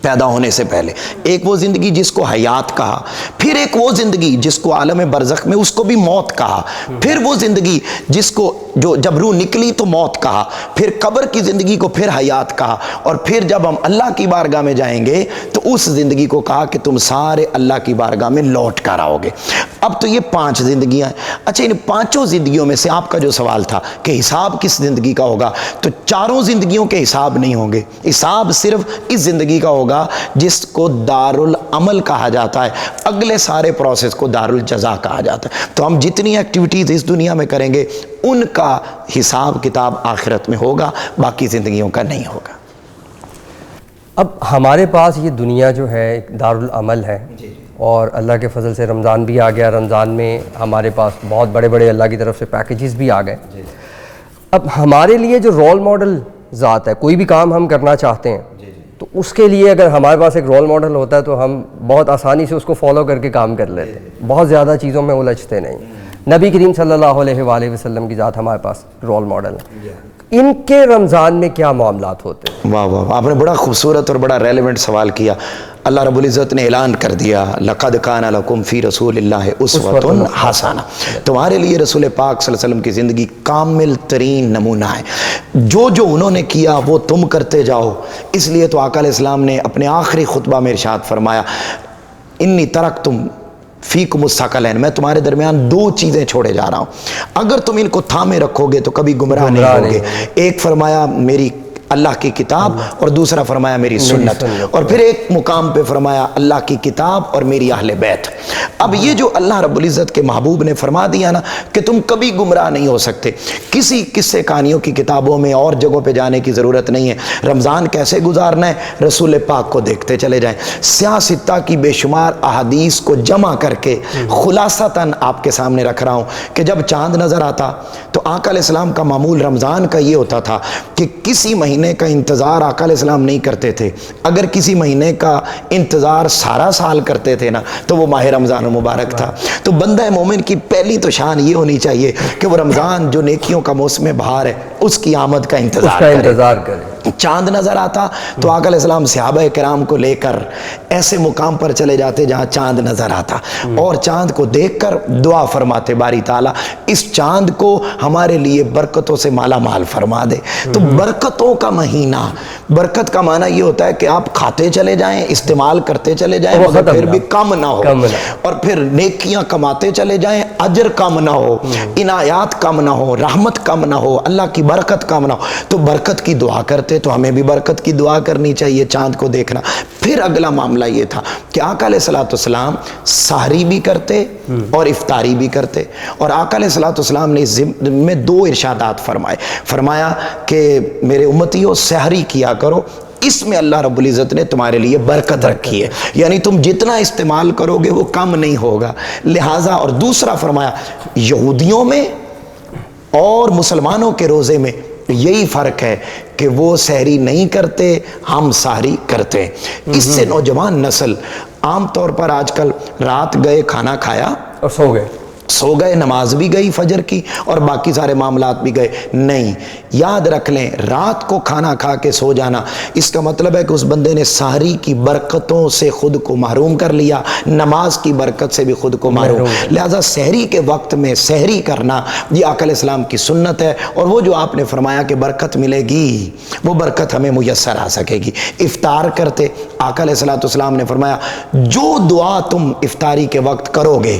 پیدا ہونے سے پہلے، ایک وہ زندگی جس کو حیات کہا، پھر ایک وہ زندگی جس کو عالم برزخ میں اس کو بھی موت کہا، پھر وہ زندگی جس کو جو جب روح نکلی تو موت کہا، پھر قبر کی زندگی کو پھر حیات کہا، اور پھر جب ہم اللہ کی بارگاہ میں جائیں گے تو اس زندگی کو کہا کہ تم سارے اللہ کی بارگاہ میں لوٹ کر آؤ گے. اب تو یہ 5 زندگیاں ہیں. اچھا ان 5 زندگیوں میں سے آپ کا جو سوال تھا کہ حساب کس زندگی کا ہوگا، تو 4 زندگیوں کے حساب نہیں ہوں گے. حساب صرف اس زندگی کا ہوگا جس کو دار العمل کہا جاتا ہے. اگلے سارے پروسیس کو دار الجزا کہا جاتا ہے. تو ہم جتنی ایکٹیویٹیز اس دنیا میں کریں گے ان کا حساب کتاب آخرت میں ہوگا، باقی زندگیوں کا نہیں ہوگا. اب ہمارے پاس یہ دنیا جو ہے ایک دار العمل ہے، اور اللہ کے فضل سے رمضان بھی آ گیا. رمضان میں ہمارے پاس بہت بڑے بڑے اللہ کی طرف سے پیکیجز بھی آ گئے. اب ہمارے لیے جو رول ماڈل ذات ہے، کوئی بھی کام ہم کرنا چاہتے ہیں تو اس کے لیے اگر ہمارے پاس ایک رول ماڈل ہوتا ہے تو ہم بہت آسانی سے اس کو فالو کر کے کام کر لیتے ہیں، بہت زیادہ چیزوں میں الجھتے نہیں. نبی کریم صلی اللہ علیہ وآلہ وسلم کی ذات ہمارے پاس رول ماڈل ہے. ان کے رمضان میں کیا معاملات ہوتے ہیں؟ واہ واہ، آپ نے بڑا خوبصورت اور بڑا ریلیونٹ سوال کیا. اللہ رب العزت نے اعلان کر دیا لقد کان لکم فی رسول اللہ اسوۃ حسنہ. تمہارے لیے رسول پاک صلی اللہ علیہ وسلم کی زندگی کامل ترین نمونہ ہے. جو انہوں نے کیا وہ تم کرتے جاؤ. اس لیے تو آقا علیہ السلام نے اپنے آخری خطبہ میں ارشاد فرمایا انی ترکتم فیکم الثقلین، میں تمہارے درمیان دو چیزیں چھوڑے جا رہا ہوں، اگر تم ان کو تھامے رکھو گے تو کبھی گمراہ نہیں ہوگے۔ ایک فرمایا میری اللہ کی کتاب، اور دوسرا فرمایا میری سنت، اور پھر ایک مقام پہ فرمایا اللہ کی کتاب اور میری اہل بیت۔ اب یہ جو اللہ رب العزت کے محبوب نے فرما دیا نا کہ تم کبھی گمراہ نہیں ہو سکتے، کسی قصے کہانیوں کی کتابوں میں اور جگہوں پہ جانے کی ضرورت نہیں ہے۔ رمضان کیسے گزارنا ہے رسول پاک کو دیکھتے چلے جائیں، سیاہ ستہ کی بے شمار احادیث کو جمع کر کے خلاصتاً آپ کے سامنے رکھ رہا ہوں کہ جب چاند نظر آتا تو آقا علیہ السلام کا معمول رمضان کا یہ ہوتا تھا کہ کسی مہینے کا انتظار آقا علیہ السلام نہیں کرتے تھے، اگر کسی مہینے کا انتظار سارا سال کرتے تھے نا تو وہ ماہ رمضان مبارک تھا۔ تو بندہ مومن کی پہلی تو شان یہ ہونی چاہیے کہ وہ رمضان جو نیکیوں کا موسم بہار ہے اس کی آمد کا انتظار کرے۔ چاند نظر آتا تو آقا علیہ السلام صحابہ کرام کو لے کر ایسے مقام پر چلے جاتے جہاں چاند نظر آتا، اور چاند کو دیکھ کر دعا فرماتے باری تعالیٰ اس چاند کو ہمارے لیے برکتوں سے مالا مال فرما دے۔ تو برکتوں کا مہینہ، برکت کا معنی یہ ہوتا ہے کہ آپ کھاتے چلے جائیں، استعمال کرتے چلے جائیں مگر پھر بھی کم نہ ہو، اور پھر نیکیاں کماتے چلے جائیں، اجر کم نہ ہو، عنایات کم نہ ہو، رحمت کم نہ ہو، اللہ کی برکت کم نہ ہو۔ تو برکت کی دعا کرتے تو ہمیں بھی برکت کی دعا کرنی چاہیے، چاند کو دیکھنا۔ پھر اگلا معاملہ یہ تھا کہ آقا علیہ السلام سحری بھی کرتے اور افطاری بھی کرتے، اور آقا علیہ السلام نے اس میں دو ارشادات فرمایا کہ میرے امتیوں سحری کیا کرو، اس میں اللہ رب العزت نے تمہارے لیے برکت رکھی ہے، یعنی تم جتنا استعمال کرو گے وہ کم نہیں ہوگا، لہٰذا۔ اور دوسرا فرمایا یہودیوں میں اور مسلمانوں کے روزے میں یہی فرق ہے کہ وہ سحری نہیں کرتے، ہم سحری کرتے ہیں۔ اس سے نوجوان نسل عام طور پر آج کل رات گئے کھانا کھایا اور سو گئے، نماز بھی گئی فجر کی اور باقی سارے معاملات بھی گئے، نہیں، یاد رکھ لیں رات کو کھانا کھا کے سو جانا اس کا مطلب ہے کہ اس بندے نے سحری کی برکتوں سے خود کو محروم کر لیا، نماز کی برکت سے بھی خود کو محروم، لہذا سحری کے وقت میں سحری کرنا یہ آقا علیہ السلام کی سنت ہے، اور وہ جو آپ نے فرمایا کہ برکت ملے گی وہ برکت ہمیں میسر آ سکے گی۔ افطار کرتے آقا علیہ السلام نے فرمایا جو دعا تم افطاری کے وقت کرو گے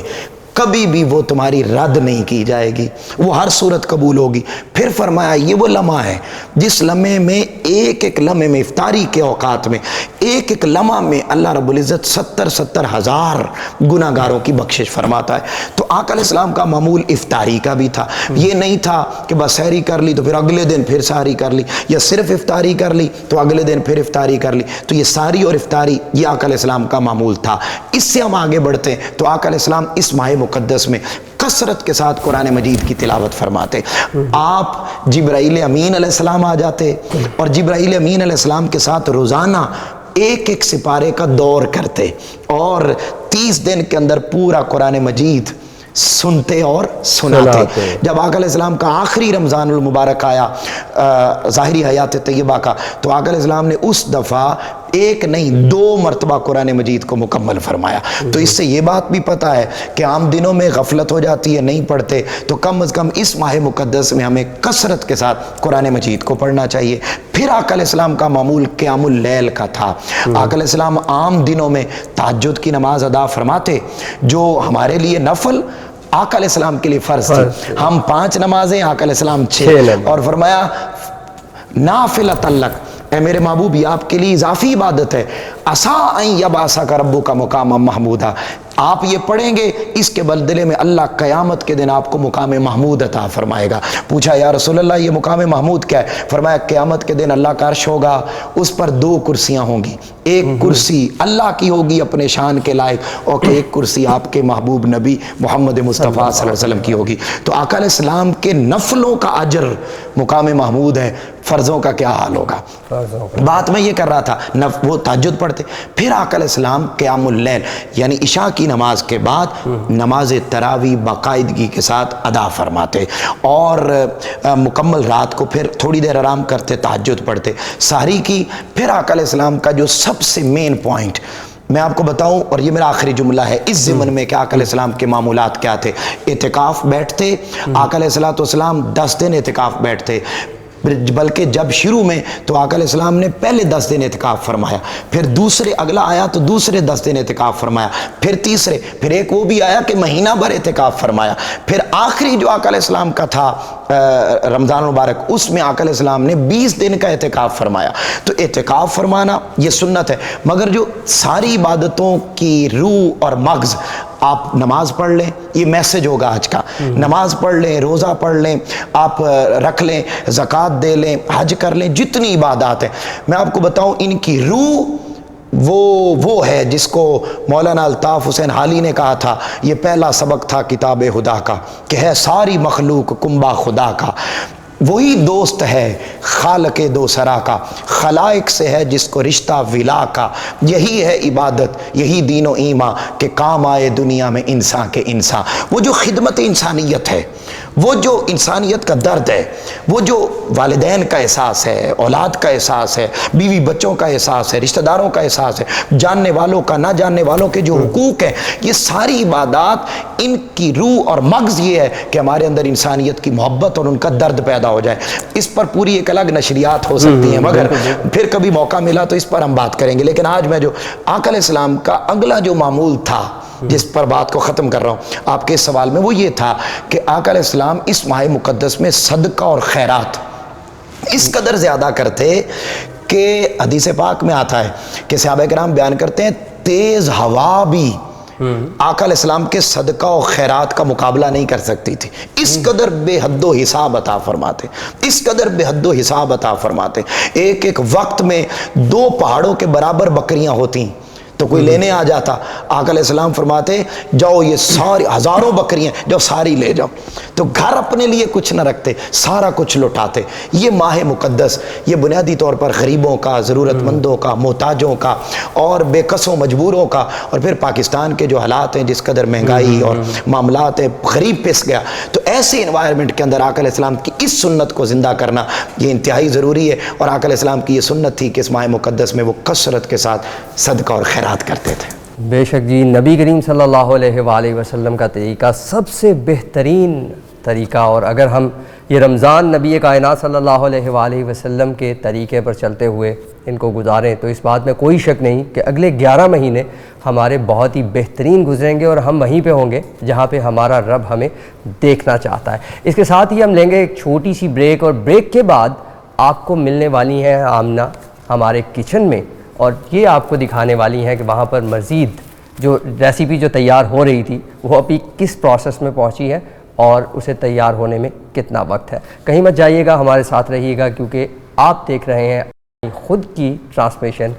کبھی بھی وہ تمہاری رد نہیں کی جائے گی، وہ ہر صورت قبول ہوگی۔ پھر فرمایا یہ وہ لمحہ ہے جس لمحے میں ایک لمحے میں افطاری کے اوقات میں ایک لمحہ میں اللہ رب العزت 70 ہزار گناہ گاروں کی بخشش فرماتا ہے۔ تو آقا علیہ السلام کا معمول افطاری کا بھی تھا، یہ نہیں تھا کہ بس سحری کر لی تو پھر اگلے دن پھر سحری کر لی، یا صرف افطاری کر لی تو اگلے دن پھر افطاری کر لی۔ تو یہ سحری اور افطاری یہ آقا علیہ السلام کا معمول تھا۔ اس سے ہم آگے بڑھتے ہیں تو آقا علیہ السلام اس ماہ مقدس میں کثرت کے ساتھ قرآن مجید کی تلاوت فرماتے، آپ جبرائیل امین علیہ السلام آ جاتے اور جبرائیل امین علیہ السلام کے ساتھ روزانہ ایک سپارے کا دور کرتے اور 30 دن کے اندر پورا قرآن مجید سنتے اور سناتے۔ جب آقا علیہ السلام کا آخری رمضان المبارک آیا ظاہری حیات طیبہ کا تو آقا علیہ السلام نے اس دفعہ ایک نہیں 2 مرتبہ قرآن مجید کو مکمل فرمایا۔ تو اس سے یہ بات بھی پتہ ہے کہ عام دنوں میں غفلت ہو جاتی ہے نہیں پڑھتے، تو کم از کم اس ماہ مقدس میں ہمیں کثرت کے ساتھ قرآن مجید کو پڑھنا چاہیے۔ پھر آقا علیہ السلام کا معمول قیام اللیل کا تھا۔ آقا علیہ السلام عام دنوں میں تہجد کی نماز ادا فرماتے جو ہمارے لیے نفل، آقا علیہ السلام کے لیے فرض تھی۔ ہم 5 نمازیں، آقا علیہ السلام 6، اور فرمایا نافلۃ لک، اے میرے محبوب یہ آپ کے لیے اضافی عبادت ہے، عسیٰ ان یبعثک ربک مقاما محمودا، آپ یہ پڑھیں گے اس کے بدلے میں اللہ قیامت کے دن آپ کو مقام محمود عطا فرمائے گا۔ پوچھا یا رسول اللہ یہ مقام محمود کیا ہے؟ فرمایا قیامت کے دن اللہ کا عرش ہوگا، اس پر 2 کرسیاں ہوں گی، ایک کرسی اللہ کی ہوگی اپنے شان کے لائق، اور ایک کرسی آپ کے محبوب نبی محمد مصطفیٰ صلی اللہ علیہ وسلم کی ہوگی۔ تو آقا علیہ السلام کے نفلوں کا اجر مقام محمود ہے، فرضوں کا کیا حال ہوگا؟ بات میں یہ کر رہا تھا وہ تہجد پڑھتے، پھر آقا علیہ السلام قیام اللیل یعنی عشاء کی نماز کے بعد نماز تراویح باقاعدگی کے ساتھ ادا فرماتے اور مکمل رات کو پھر تھوڑی دیر آرام کرتے، تہجد پڑھتے، سحری کی۔ پھر آقا علیہ السلام کا جو سب سے مین پوائنٹ میں آپ کو بتاؤں، اور یہ میرا آخری جملہ ہے اس ضمن میں کہ آقا علیہ السلام کے معمولات کیا تھے۔ اعتکاف بیٹھتے آقا علیہ السلام 10 دن اعتکاف بیٹھتے، بلکہ جب شروع میں تو آقا علیہ السلام نے پہلے 10 دن اعتکاف فرمایا، پھر دوسرے اگلا آیا تو دوسرے 10 دن اعتکاف فرمایا، پھر تیسرے، پھر ایک وہ بھی آیا کہ مہینہ بھر اعتکاف فرمایا، پھر آخری جو آقا علیہ السلام کا تھا رمضان مبارک، اس میں آقا علیہ السلام نے 20 دن کا اعتکاف فرمایا۔ تو اعتکاف فرمانا یہ سنت ہے، مگر جو ساری عبادتوں کی روح اور مغز، آپ نماز پڑھ لیں، یہ میسج ہوگا آج کا، نماز پڑھ لیں، روزہ پڑھ لیں، آپ رکھ لیں، زکوٰۃ دے لیں، حج کر لیں، جتنی عبادات ہیں، میں آپ کو بتاؤں ان کی روح وہ ہے جس کو مولانا الطاف حسین حالی نے کہا تھا، یہ پہلا سبق تھا کتاب خدا کا کہ ہے ساری مخلوق کنبہ خدا کا، وہی دوست ہے خالق دو سرا کا، خلائق سے ہے جس کو رشتہ ولا کا، یہی ہے عبادت، یہی دین و ایمان کہ کام آئے دنیا میں انسان کے انسان۔ وہ جو خدمت انسانیت ہے، وہ جو انسانیت کا درد ہے، وہ جو والدین کا احساس ہے، اولاد کا احساس ہے، بیوی بچوں کا احساس ہے، رشتہ داروں کا احساس ہے، جاننے والوں کا، نہ جاننے والوں کے جو حقوق ہیں، یہ ساری عبادات ان کی روح اور مغز یہ ہے کہ ہمارے اندر انسانیت کی محبت اور ان کا درد پیدا ہو جائے۔ اس پر پوری ایک الگ نشریات ہو سکتی ہیں، مگر پھر کبھی موقع ملا تو اس پر ہم بات کریں گے۔ لیکن آج میں جو آقا علیہ السلام کا اگلا جو معمول تھا، جس پر بات کو ختم کر رہا ہوں آپ کے اس سوال میں، وہ یہ تھا کہ آقا علیہ السلام اس ماہ مقدس میں صدقہ اور خیرات اس قدر زیادہ کرتے کہ حدیث پاک میں آتا ہے کہ صحابہ کرام بیان کرتے ہیں تیز ہوا بھی آقا علیہ السلام کے صدقہ و خیرات کا مقابلہ نہیں کر سکتی تھی، اس قدر بے حد و حساب عطا فرماتے، اس قدر بے حد و حساب عطا فرماتے۔ ایک ایک وقت میں 2 پہاڑوں کے برابر بکریاں ہوتی تو کوئی لینے آ جاتا، آقا علیہ السلام فرماتے جاؤ یہ ساری ہزاروں بکریاں جاؤ ساری لے جاؤ، تو گھر اپنے لیے کچھ نہ رکھتے، سارا کچھ لوٹاتے۔ یہ ماہ مقدس یہ بنیادی طور پر غریبوں کا، ضرورت مندوں کا، محتاجوں کا اور بے کسوں مجبوروں کا، اور پھر پاکستان کے جو حالات ہیں جس قدر مہنگائی اور معاملات ہیں، غریب پس گیا، تو ایسے انوائرمنٹ کے اندر آقا علیہ السلام کی اس سنت کو زندہ کرنا یہ انتہائی ضروری ہے۔ اور آقا علیہ السلام کی یہ سنت تھی کہ اس ماہ مقدس میں وہ کثرت کے ساتھ صدقہ اور خیرات کرتے تھے۔ بے شک جی، نبی کریم صلی اللہ علیہ وآلہ وسلم کا طریقہ سب سے بہترین طریقہ، اور اگر ہم یہ رمضان نبی کائنات صلی اللہ علیہ وآلہ وسلم کے طریقے پر چلتے ہوئے ان کو گزاریں تو اس بات میں کوئی شک نہیں کہ اگلے 11 مہینے ہمارے بہت ہی بہترین گزریں گے، اور ہم وہیں پہ ہوں گے جہاں پہ ہمارا رب ہمیں دیکھنا چاہتا ہے۔ اس کے ساتھ ہی ہم لیں گے ایک چھوٹی سی بریک، اور بریک کے بعد آپ کو ملنے والی ہیں آمنہ ہمارے کچن میں، اور یہ آپ کو دکھانے والی ہیں کہ وہاں پر مزید جو ریسیپی جو تیار ہو رہی تھی وہ ابھی کس پروسیس میں پہنچی ہے اور اسے تیار ہونے میں کتنا وقت ہے۔ کہیں مت جائیے گا، ہمارے ساتھ رہیے گا، کیونکہ آپ دیکھ رہے ہیں خود کی ٹرانسمیشن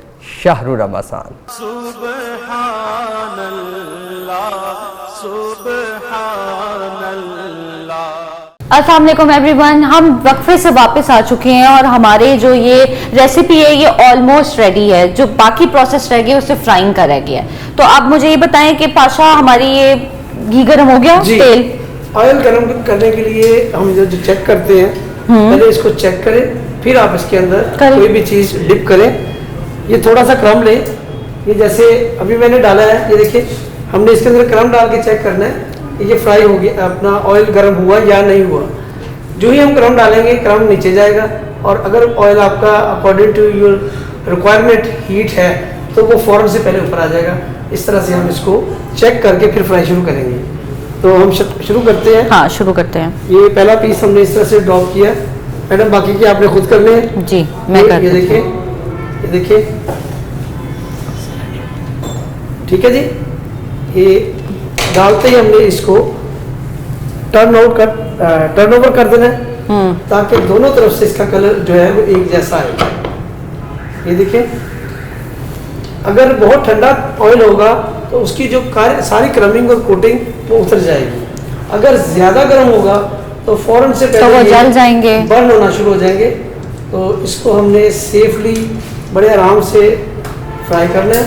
شہر رمضان۔ سبحان اللہ سبحان اللہ۔ السلام علیکم ایوری ون، ہم وقفے سے واپس آ چکے ہیں اور ہمارے جو یہ ریسیپی ہے یہ آلموسٹ ریڈی ہے، جو باقی پروسیس رہ گیا اسے فرائنگ کا رہ گیا ہے۔ تو آپ مجھے یہ بتائیں کہ پاشا ہماری یہ گھی گرم ہو گیا؟ جی، تیل آئل گرم کرنے کے لیے ہم جو چیک کرتے ہیں، پہلے اس کو چیک کریں، پھر آپ اس کے اندر کوئی بھی چیز ڈپ کریں۔ یہ تھوڑا سا کرم لیں، یہ جیسے ابھی میں نے ڈالا ہے، یہ دیکھیں ہم نے اس کے اندر کرم ڈال کے چیک کرنا ہے یہ فرائی ہو گیا، اپنا آئل گرم ہوا یا نہیں ہوا۔ جو ہی ہم کرم ڈالیں گے کرم نیچے جائے گا، اور اگر آئل آپ کا according to your requirement heat ہے تو وہ فوراً سے پہلے اوپر آ جائے گا۔ اس طرح سے ہم اس کو چیک کر کے پھر فرائی شروع کریں گے۔ تو ہم شروع کرتے ہیں۔ ہاں شروع کرتے ہیں۔ یہ پہلا پیس ہم نے اس طرح سے ڈراپ کیا، میڈم باقی کی آپ نے خود کرنے ہیں۔ جی میں یہ دیکھیں، یہ دیکھیں، ٹھیک ہے جی۔ یہ ڈالتے ہی ہم نے اس کو ٹرن اوور کر دینا ہے تاکہ دونوں طرف سے اس کا کلر جو ہے وہ ایک جیسا ہے۔ یہ دیکھیں، اگر بہت ٹھنڈا آئل ہوگا تو اس کی جو ساری کرمنگ اور کوٹنگ وہ اتر جائے گی، اگر زیادہ گرم ہوگا تو فوراً سے پہلے جل جائیں گے، برن ہونا شروع ہو جائیں گے۔ تو اس کو ہم نے سیفلی بڑے آرام سے فرائی کرنا ہے،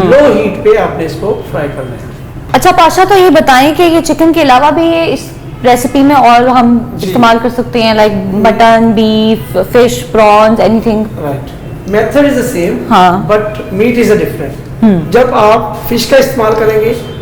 لو ہیٹ پہ آپ نے اس کو فرائی کرنا ہے۔ اچھا پاشا، تو یہ بتائیں کہ یہ چکن کے علاوہ بھی اس ریسیپی میں اور ہم استعمال کر سکتے ہیں، like mutton, beef, fish, prawns, anything? Right, method is the same ہاں، but meat is a different. جب آپ فش کا استعمال کریں گے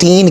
3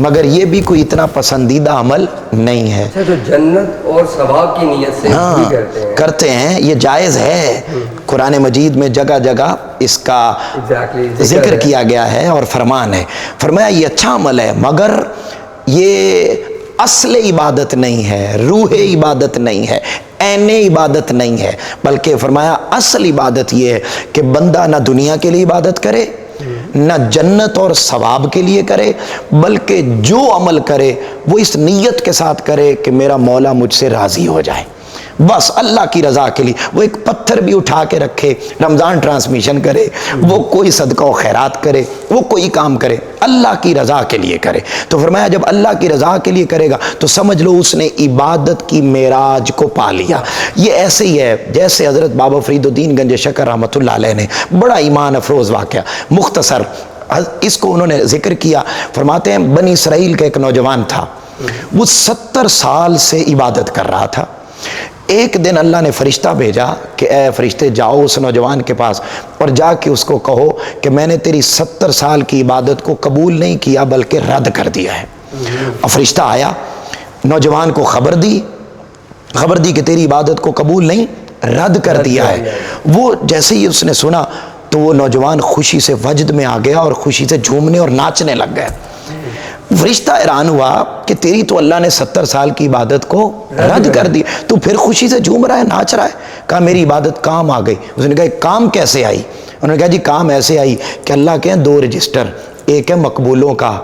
مگر یہ بھی کوئی اتنا پسندیدہ عمل نہیں ہے. اچھا، تو جنت اور ثواب کی نیت سے ہاں کرتے ہیں، یہ جائز ہے. قرآن مجید میں جگہ جگہ اس کا ذکر کیا گیا ہے اور فرمان ہے. فرمایا یہ اچھا عمل ہے مگر یہ اصل عبادت نہیں ہے، روح عبادت نہیں ہے، عین عبادت نہیں ہے. بلکہ فرمایا اصل عبادت یہ ہے کہ بندہ نہ دنیا کے لیے عبادت کرے، نہ جنت اور ثواب کے لیے کرے، بلکہ جو عمل کرے وہ اس نیت کے ساتھ کرے کہ میرا مولا مجھ سے راضی ہو جائے، بس اللہ کی رضا کے لیے. وہ ایک پتھر بھی اٹھا کے رکھے، رمضان ٹرانسمیشن کرے، وہ کوئی صدقہ و خیرات کرے، وہ کوئی کام کرے، اللہ کی رضا کے لیے کرے. تو فرمایا جب اللہ کی رضا کے لیے کرے گا تو سمجھ لو اس نے عبادت کی معراج کو پا لیا. یہ ایسے ہی ہے جیسے حضرت بابا فرید الدین گنج شکر رحمۃ اللہ علیہ نے بڑا ایمان افروز واقعہ مختصر اس کو انہوں نے ذکر کیا. فرماتے ہیں بنی اسرائیل کا ایک نوجوان تھا، وہ 70 سال سے عبادت کر رہا تھا. ایک دن اللہ نے فرشتہ بھیجا کہ اے فرشتے جاؤ اس نوجوان کے پاس اور جا کے اس کو کہو کہ میں نے تیری 70 سال کی عبادت کو قبول نہیں کیا بلکہ رد کر دیا ہے. اور فرشتہ آیا، نوجوان کو خبر دی کہ تیری عبادت کو قبول نہیں، رد کر دیا ہے. وہ جیسے ہی اس نے سنا تو وہ نوجوان خوشی سے وجد میں آ گیا اور خوشی سے جھومنے اور ناچنے لگ گیا. فرشتہ حیران ہوا کہ تیری تو اللہ نے 70 سال کی عبادت کو رد کر دی، تو پھر خوشی سے جھوم رہا ہے، ناچ رہا ہے. کہا میری عبادت کام آ گئی. اس نے کہا کام کیسے آئی؟ انہوں نے کہا جی کام ایسے آئی کہ اللہ کے ہیں 2 رجسٹر، ایک ہے مقبولوں کا،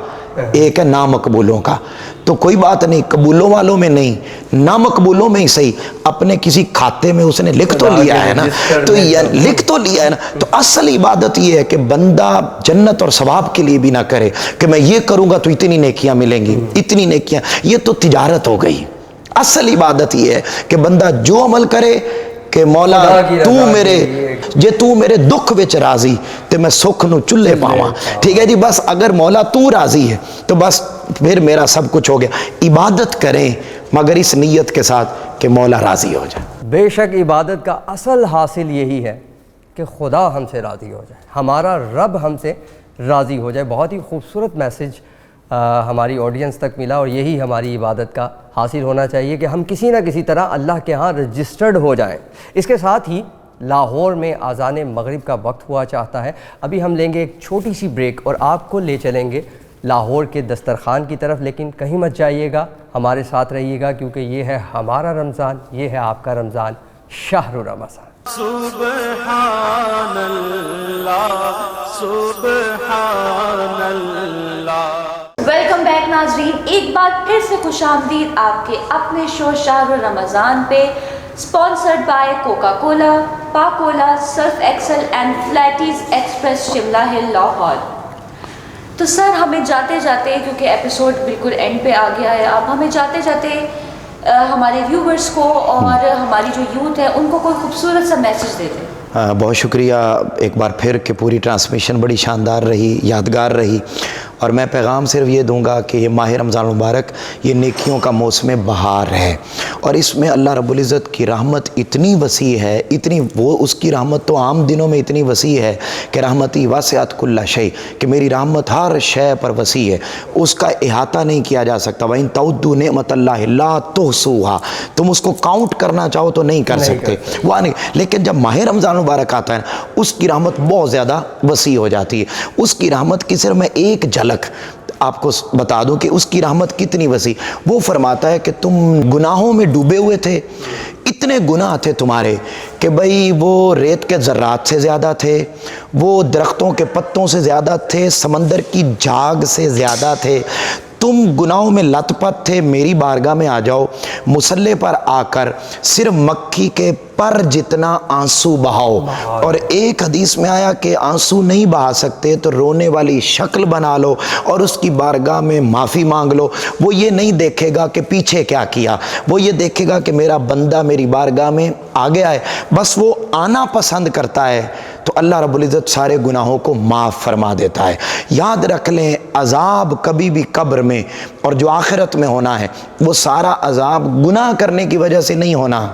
ایک ہے نامقبولوں کا. تو کوئی بات نہیں، قبولوں والوں میں نہیں، نامقبولوں میں ہی صحیح، اپنے کسی کھاتے میں اس نے لکھ تو لیا ہے نا، تو لکھ تو لیا ہے نا. تو اصل عبادت یہ ہے کہ بندہ جنت اور ثواب کے لیے بھی نہ کرے کہ میں یہ کروں گا تو اتنی نیکیاں ملیں گی، اتنی نیکیاں. یہ تو تجارت ہو گئی. اصل عبادت یہ ہے کہ بندہ جو عمل کرے کہ مولا تو میرے دکھ وچ راضی تے میں سکھ نو چلے پاواں. ٹھیک ہے جی، بس اگر مولا تو راضی ہے تو بس پھر میرا سب کچھ ہو گیا. عبادت کریں مگر اس نیت کے ساتھ کہ مولا راضی ہو جائے. بے شک عبادت کا اصل حاصل یہی ہے کہ خدا ہم سے راضی ہو جائے، ہمارا رب ہم سے راضی ہو جائے. بہت ہی خوبصورت میسج ہماری آڈینس تک ملا، اور یہی ہماری عبادت کا حاصل ہونا چاہیے کہ ہم کسی نہ کسی طرح اللہ کے ہاں رجسٹرڈ ہو جائیں. اس کے ساتھ ہی لاہور میں اذان مغرب کا وقت ہوا چاہتا ہے. ابھی ہم لیں گے ایک چھوٹی سی بریک اور آپ کو لے چلیں گے لاہور کے دسترخوان کی طرف. لیکن کہیں مت جائیے گا، ہمارے ساتھ رہیے گا، کیونکہ یہ ہے ہمارا رمضان، یہ ہے آپ کا رمضان، شہر رمضان. سبحان اللہ سبحان اللہ. ویلکم بیک ناظرین، ایک بار پھر سے خوش آمدید آپ کے اپنے شو شہر رمضان پہ، sponsored by Coca Cola, Pakola, Surf Excel and Flatties Express Shimla hill Lahore. تو سر ہمیں جاتے جاتے، کیونکہ ایپیسوڈ بالکل اینڈ پہ آ گیا ہے، اب ہمیں جاتے جاتے ہمارے ویورز کو اور ہماری جو یوتھ ہے ان کو کوئی خوبصورت سا میسج دے دیں. بہت شکریہ ایک بار پھر کہ پوری ٹرانسمیشن بڑی شاندار رہی، یادگار رہی. اور میں پیغام صرف یہ دوں گا کہ یہ ماہ رمضان مبارک یہ نیکیوں کا موسم بہار ہے، اور اس میں اللہ رب العزت کی رحمت اتنی وسیع ہے، اتنی وہ اس کی رحمت تو عام دنوں میں اتنی وسیع ہے کہ رحمتی واسعت کل شیء، کہ میری رحمت ہر شے پر وسیع ہے، اس کا احاطہ نہیں کیا جا سکتا. وَإِن تَعُدُّوا نِعْمَتَ اللَّهِ لَا تُحْصُوهَا، تم اس کو کاؤنٹ کرنا چاہو تو نہیں کر سکتے وہ نہیں. لیکن جب ماہ رمضان مبارک آتا ہے نا، اس کی رحمت بہت زیادہ وسیع ہو جاتی ہے. اس کی رحمت کی صرف میں ایک جھلک آپ کو بتا دوں کہ اس کی رحمت کتنی وسیع. وہ فرماتا ہے کہ تم گناہوں میں ڈوبے ہوئے تھے، اتنے گناہ تھے تمہارے کہ بھئی وہ ریت کے ذرات سے زیادہ تھے، وہ درختوں کے پتوں سے زیادہ تھے، سمندر کی جھاگ سے زیادہ تھے. تم گناہوں میں لت پت تھے، میری بارگاہ میں آ جاؤ، مصلے پر آ کر صرف مکھی کے پر جتنا آنسو بہاؤ. اور ایک حدیث میں آیا کہ آنسو نہیں بہا سکتے تو رونے والی شکل بنا لو اور اس کی بارگاہ میں معافی مانگ لو. وہ یہ نہیں دیکھے گا کہ پیچھے کیا کیا، وہ یہ دیکھے گا کہ میرا بندہ میری بارگاہ میں آ گیا ہے، بس وہ آنا پسند کرتا ہے تو اللہ رب العزت سارے گناہوں کو معاف فرما دیتا ہے. یاد رکھ لیں عذاب کبھی بھی قبر میں اور جو آخرت میں ہونا ہے وہ سارا عذاب گناہ کرنے کی وجہ سے نہیں ہونا،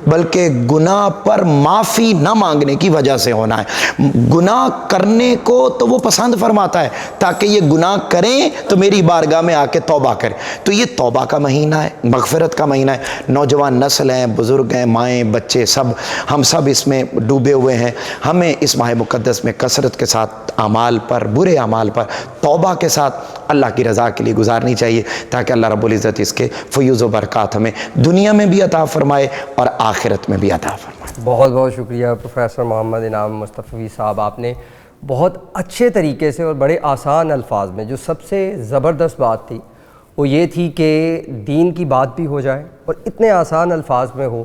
بلکہ گناہ پر معافی نہ مانگنے کی وجہ سے ہونا ہے۔ گناہ کرنے کو تو وہ پسند فرماتا ہے تاکہ یہ گناہ کریں تو میری بارگاہ میں آ کے توبہ کریں۔ تو یہ توبہ کا مہینہ ہے، مغفرت کا مہینہ ہے۔ نوجوان نسل ہیں، بزرگ ہیں، مائیں، بچے، سب ہم سب اس میں ڈوبے ہوئے ہیں۔ ہمیں اس ماہ مقدس میں کثرت کے ساتھ اعمال پر، برے اعمال پر توبہ کے ساتھ اللہ کی رضا کے لیے گزارنی چاہیے تاکہ اللہ رب العزت اس کے فیوز و برکات ہمیں دنیا میں بھی عطا فرمائے اور آخرت میں بھی عطا فرمائے۔ بہت بہت شکریہ پروفیسر محمد انعام مصطفی صاحب، آپ نے بہت اچھے طریقے سے اور بڑے آسان الفاظ میں جو سب سے زبردست بات تھی وہ یہ تھی کہ دین کی بات بھی ہو جائے اور اتنے آسان الفاظ میں ہو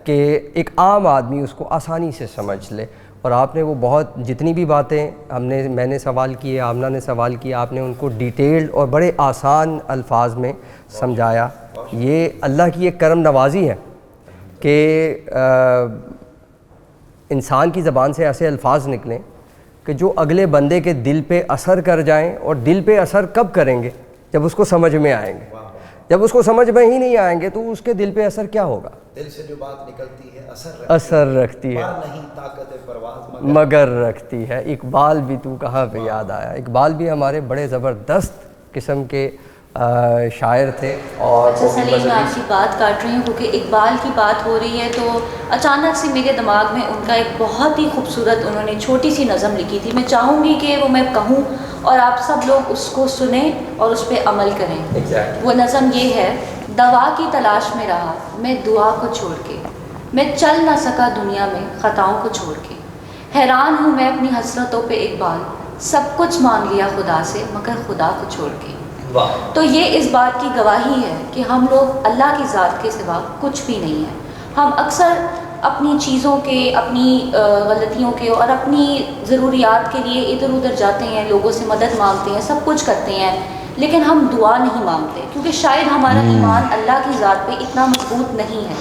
کہ ایک عام آدمی اس کو آسانی سے سمجھ لے۔ اور آپ نے وہ بہت جتنی بھی باتیں میں نے سوال کیے، آمنہ نے سوال کیا، آپ نے ان کو ڈیٹیلڈ اور بڑے آسان الفاظ میں سمجھایا۔ یہ اللہ کی ایک کرم نوازی ہے کہ انسان کی زبان سے ایسے الفاظ نکلیں کہ جو اگلے بندے کے دل پہ اثر کر جائیں، اور دل پہ اثر کب کریں گے؟ جب اس کو سمجھ میں آئیں گے۔ جب اس کو سمجھ میں ہی نہیں آئیں گے تو اس کے دل پہ اثر کیا ہوگا؟ دل سے جو بات نکلتی ہے اثر رکھتی ہے نہیں طاقت پرواز مگر رکھتی ہے۔ اقبال بھی تو کہاں پہ یاد آیا۔ اقبال بھی ہمارے بڑے زبردست قسم کے شاعر تھے۔ اور اچھا سلیم، میں آپ کی بات کاٹ رہی ہوں کیونکہ اقبال کی بات ہو رہی ہے تو اچانک سے میرے دماغ میں ان کا ایک بہت ہی خوبصورت انہوں نے چھوٹی سی نظم لکھی تھی، میں چاہوں گی کہ وہ میں کہوں اور آپ سب لوگ اس کو سنیں اور اس پہ عمل کریں۔ وہ نظم یہ ہے: دوا کی تلاش میں رہا میں دعا کو چھوڑ کے، میں چل نہ سکا دنیا میں خطاؤں کو چھوڑ کے، حیران ہوں میں اپنی حسرتوں پہ اقبال، سب کچھ مانگ لیا خدا سے مگر خدا کو چھوڑ کے۔ تو یہ اس بات کی گواہی ہے کہ ہم لوگ اللہ کی ذات کے سوا کچھ بھی نہیں ہیں۔ ہم اکثر اپنی چیزوں کے، اپنی غلطیوں کے اور اپنی ضروریات کے لیے ادھر ادھر جاتے ہیں، لوگوں سے مدد مانگتے ہیں، سب کچھ کرتے ہیں، لیکن ہم دعا نہیں مانگتے کیونکہ شاید ہمارا ایمان اللہ کی ذات پہ اتنا مضبوط نہیں ہے۔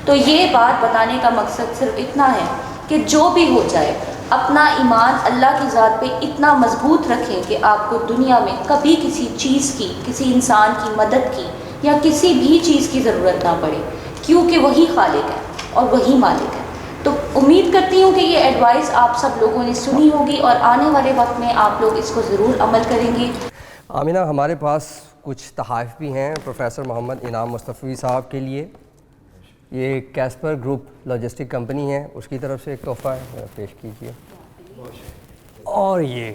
تو یہ بات بتانے کا مقصد صرف اتنا ہے کہ جو بھی ہو جائے اپنا ایمان اللہ کی ذات پہ اتنا مضبوط رکھیں کہ آپ کو دنیا میں کبھی کسی چیز کی، کسی انسان کی مدد کی یا کسی بھی چیز کی ضرورت نہ پڑے، کیونکہ وہی خالق ہے اور وہی مالک ہے۔ تو امید کرتی ہوں کہ یہ ایڈوائس آپ سب لوگوں نے سنی ہوگی اور آنے والے وقت میں آپ لوگ اس کو ضرور عمل کریں گے۔ آمنہ، ہمارے پاس کچھ تحائف بھی ہیں پروفیسر محمد انعام مصطفی صاحب کے لیے۔ یہ کیسپر گروپ لاجسٹک کمپنی ہے، اس کی طرف سے ایک تحفہ ہے، پیش کیجیے۔ اور یہ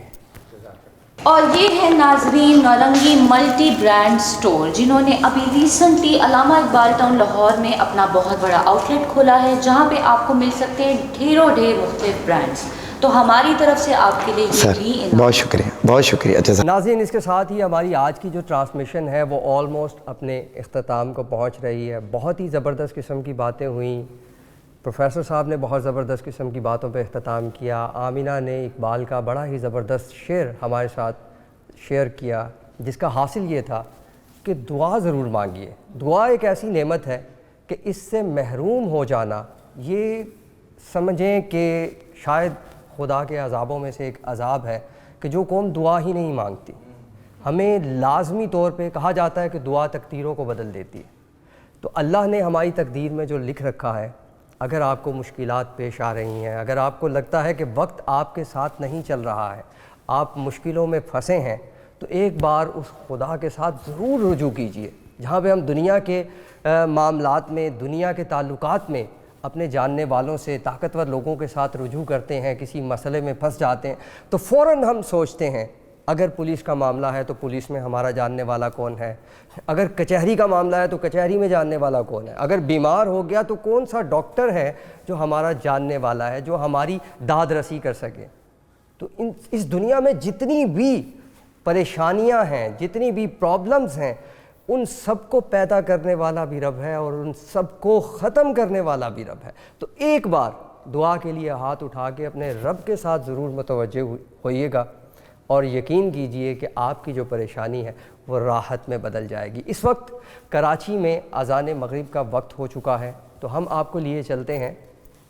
ہے ناظرین نورنگی ملٹی برانڈ سٹور، جنہوں نے ابھی ریسنٹلی علامہ اقبال ٹاؤن لاہور میں اپنا بہت بڑا آؤٹ لیٹ کھولا ہے، جہاں پہ آپ کو مل سکتے ہیں ڈھیر مختلف برانڈز۔ تو ہماری طرف سے آپ کے لیے یہ بھی بہت شکریہ، بہت شکریہ۔ ناظرین، اس کے ساتھ ہی ہماری آج کی جو ٹرانسمیشن ہے وہ آلموسٹ اپنے اختتام کو پہنچ رہی ہے۔ بہت ہی زبردست قسم کی باتیں ہوئیں، پروفیسر صاحب نے بہت زبردست قسم کی باتوں پہ اختتام کیا، آمنہ نے اقبال کا بڑا ہی زبردست شعر ہمارے ساتھ شیئر کیا، جس کا حاصل یہ تھا کہ دعا ضرور مانگیے۔ دعا ایک ایسی نعمت ہے کہ اس سے محروم ہو جانا، یہ سمجھیں کہ شاید خدا کے عذابوں میں سے ایک عذاب ہے کہ جو قوم دعا ہی نہیں مانگتی۔ ہمیں لازمی طور پہ کہا جاتا ہے کہ دعا تقدیروں کو بدل دیتی ہے۔ تو اللہ نے ہماری تقدیر میں جو لکھ رکھا ہے، اگر آپ کو مشکلات پیش آ رہی ہیں، اگر آپ کو لگتا ہے کہ وقت آپ کے ساتھ نہیں چل رہا ہے، آپ مشکلوں میں پھنسے ہیں، تو ایک بار اس خدا کے ساتھ ضرور رجوع کیجئے، جہاں پہ ہم دنیا کے معاملات میں، دنیا کے تعلقات میں اپنے جاننے والوں سے، طاقتور لوگوں کے ساتھ رجوع کرتے ہیں، کسی مسئلے میں پھنس جاتے ہیں تو فوراً ہم سوچتے ہیں اگر پولیس کا معاملہ ہے تو پولیس میں ہمارا جاننے والا کون ہے، اگر کچہری کا معاملہ ہے تو کچہری میں جاننے والا کون ہے، اگر بیمار ہو گیا تو کون سا ڈاکٹر ہے جو ہمارا جاننے والا ہے، جو ہماری داد رسی کر سکے۔ تو اس دنیا میں جتنی بھی پریشانیاں ہیں، جتنی بھی پرابلمز ہیں، ان سب کو پیدا کرنے والا بھی رب ہے اور ان سب کو ختم کرنے والا بھی رب ہے۔ تو ایک بار دعا کے لیے ہاتھ اٹھا کے اپنے رب کے ساتھ ضرور متوجہ ہوئیے گا اور یقین کیجئے کہ آپ کی جو پریشانی ہے وہ راحت میں بدل جائے گی۔ اس وقت کراچی میں اذان مغرب کا وقت ہو چکا ہے، تو ہم آپ کو لیے چلتے ہیں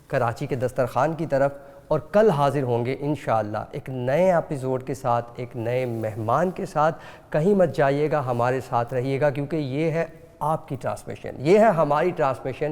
کراچی کے دسترخوان کی طرف، اور کل حاضر ہوں گے انشاءاللہ ایک نئے ایپیسوڈ کے ساتھ، ایک نئے مہمان کے ساتھ۔ کہیں مت جائیے گا، ہمارے ساتھ رہیے گا، کیونکہ یہ ہے آپ کی ٹرانسمیشن، یہ ہے ہماری ٹرانسمیشن۔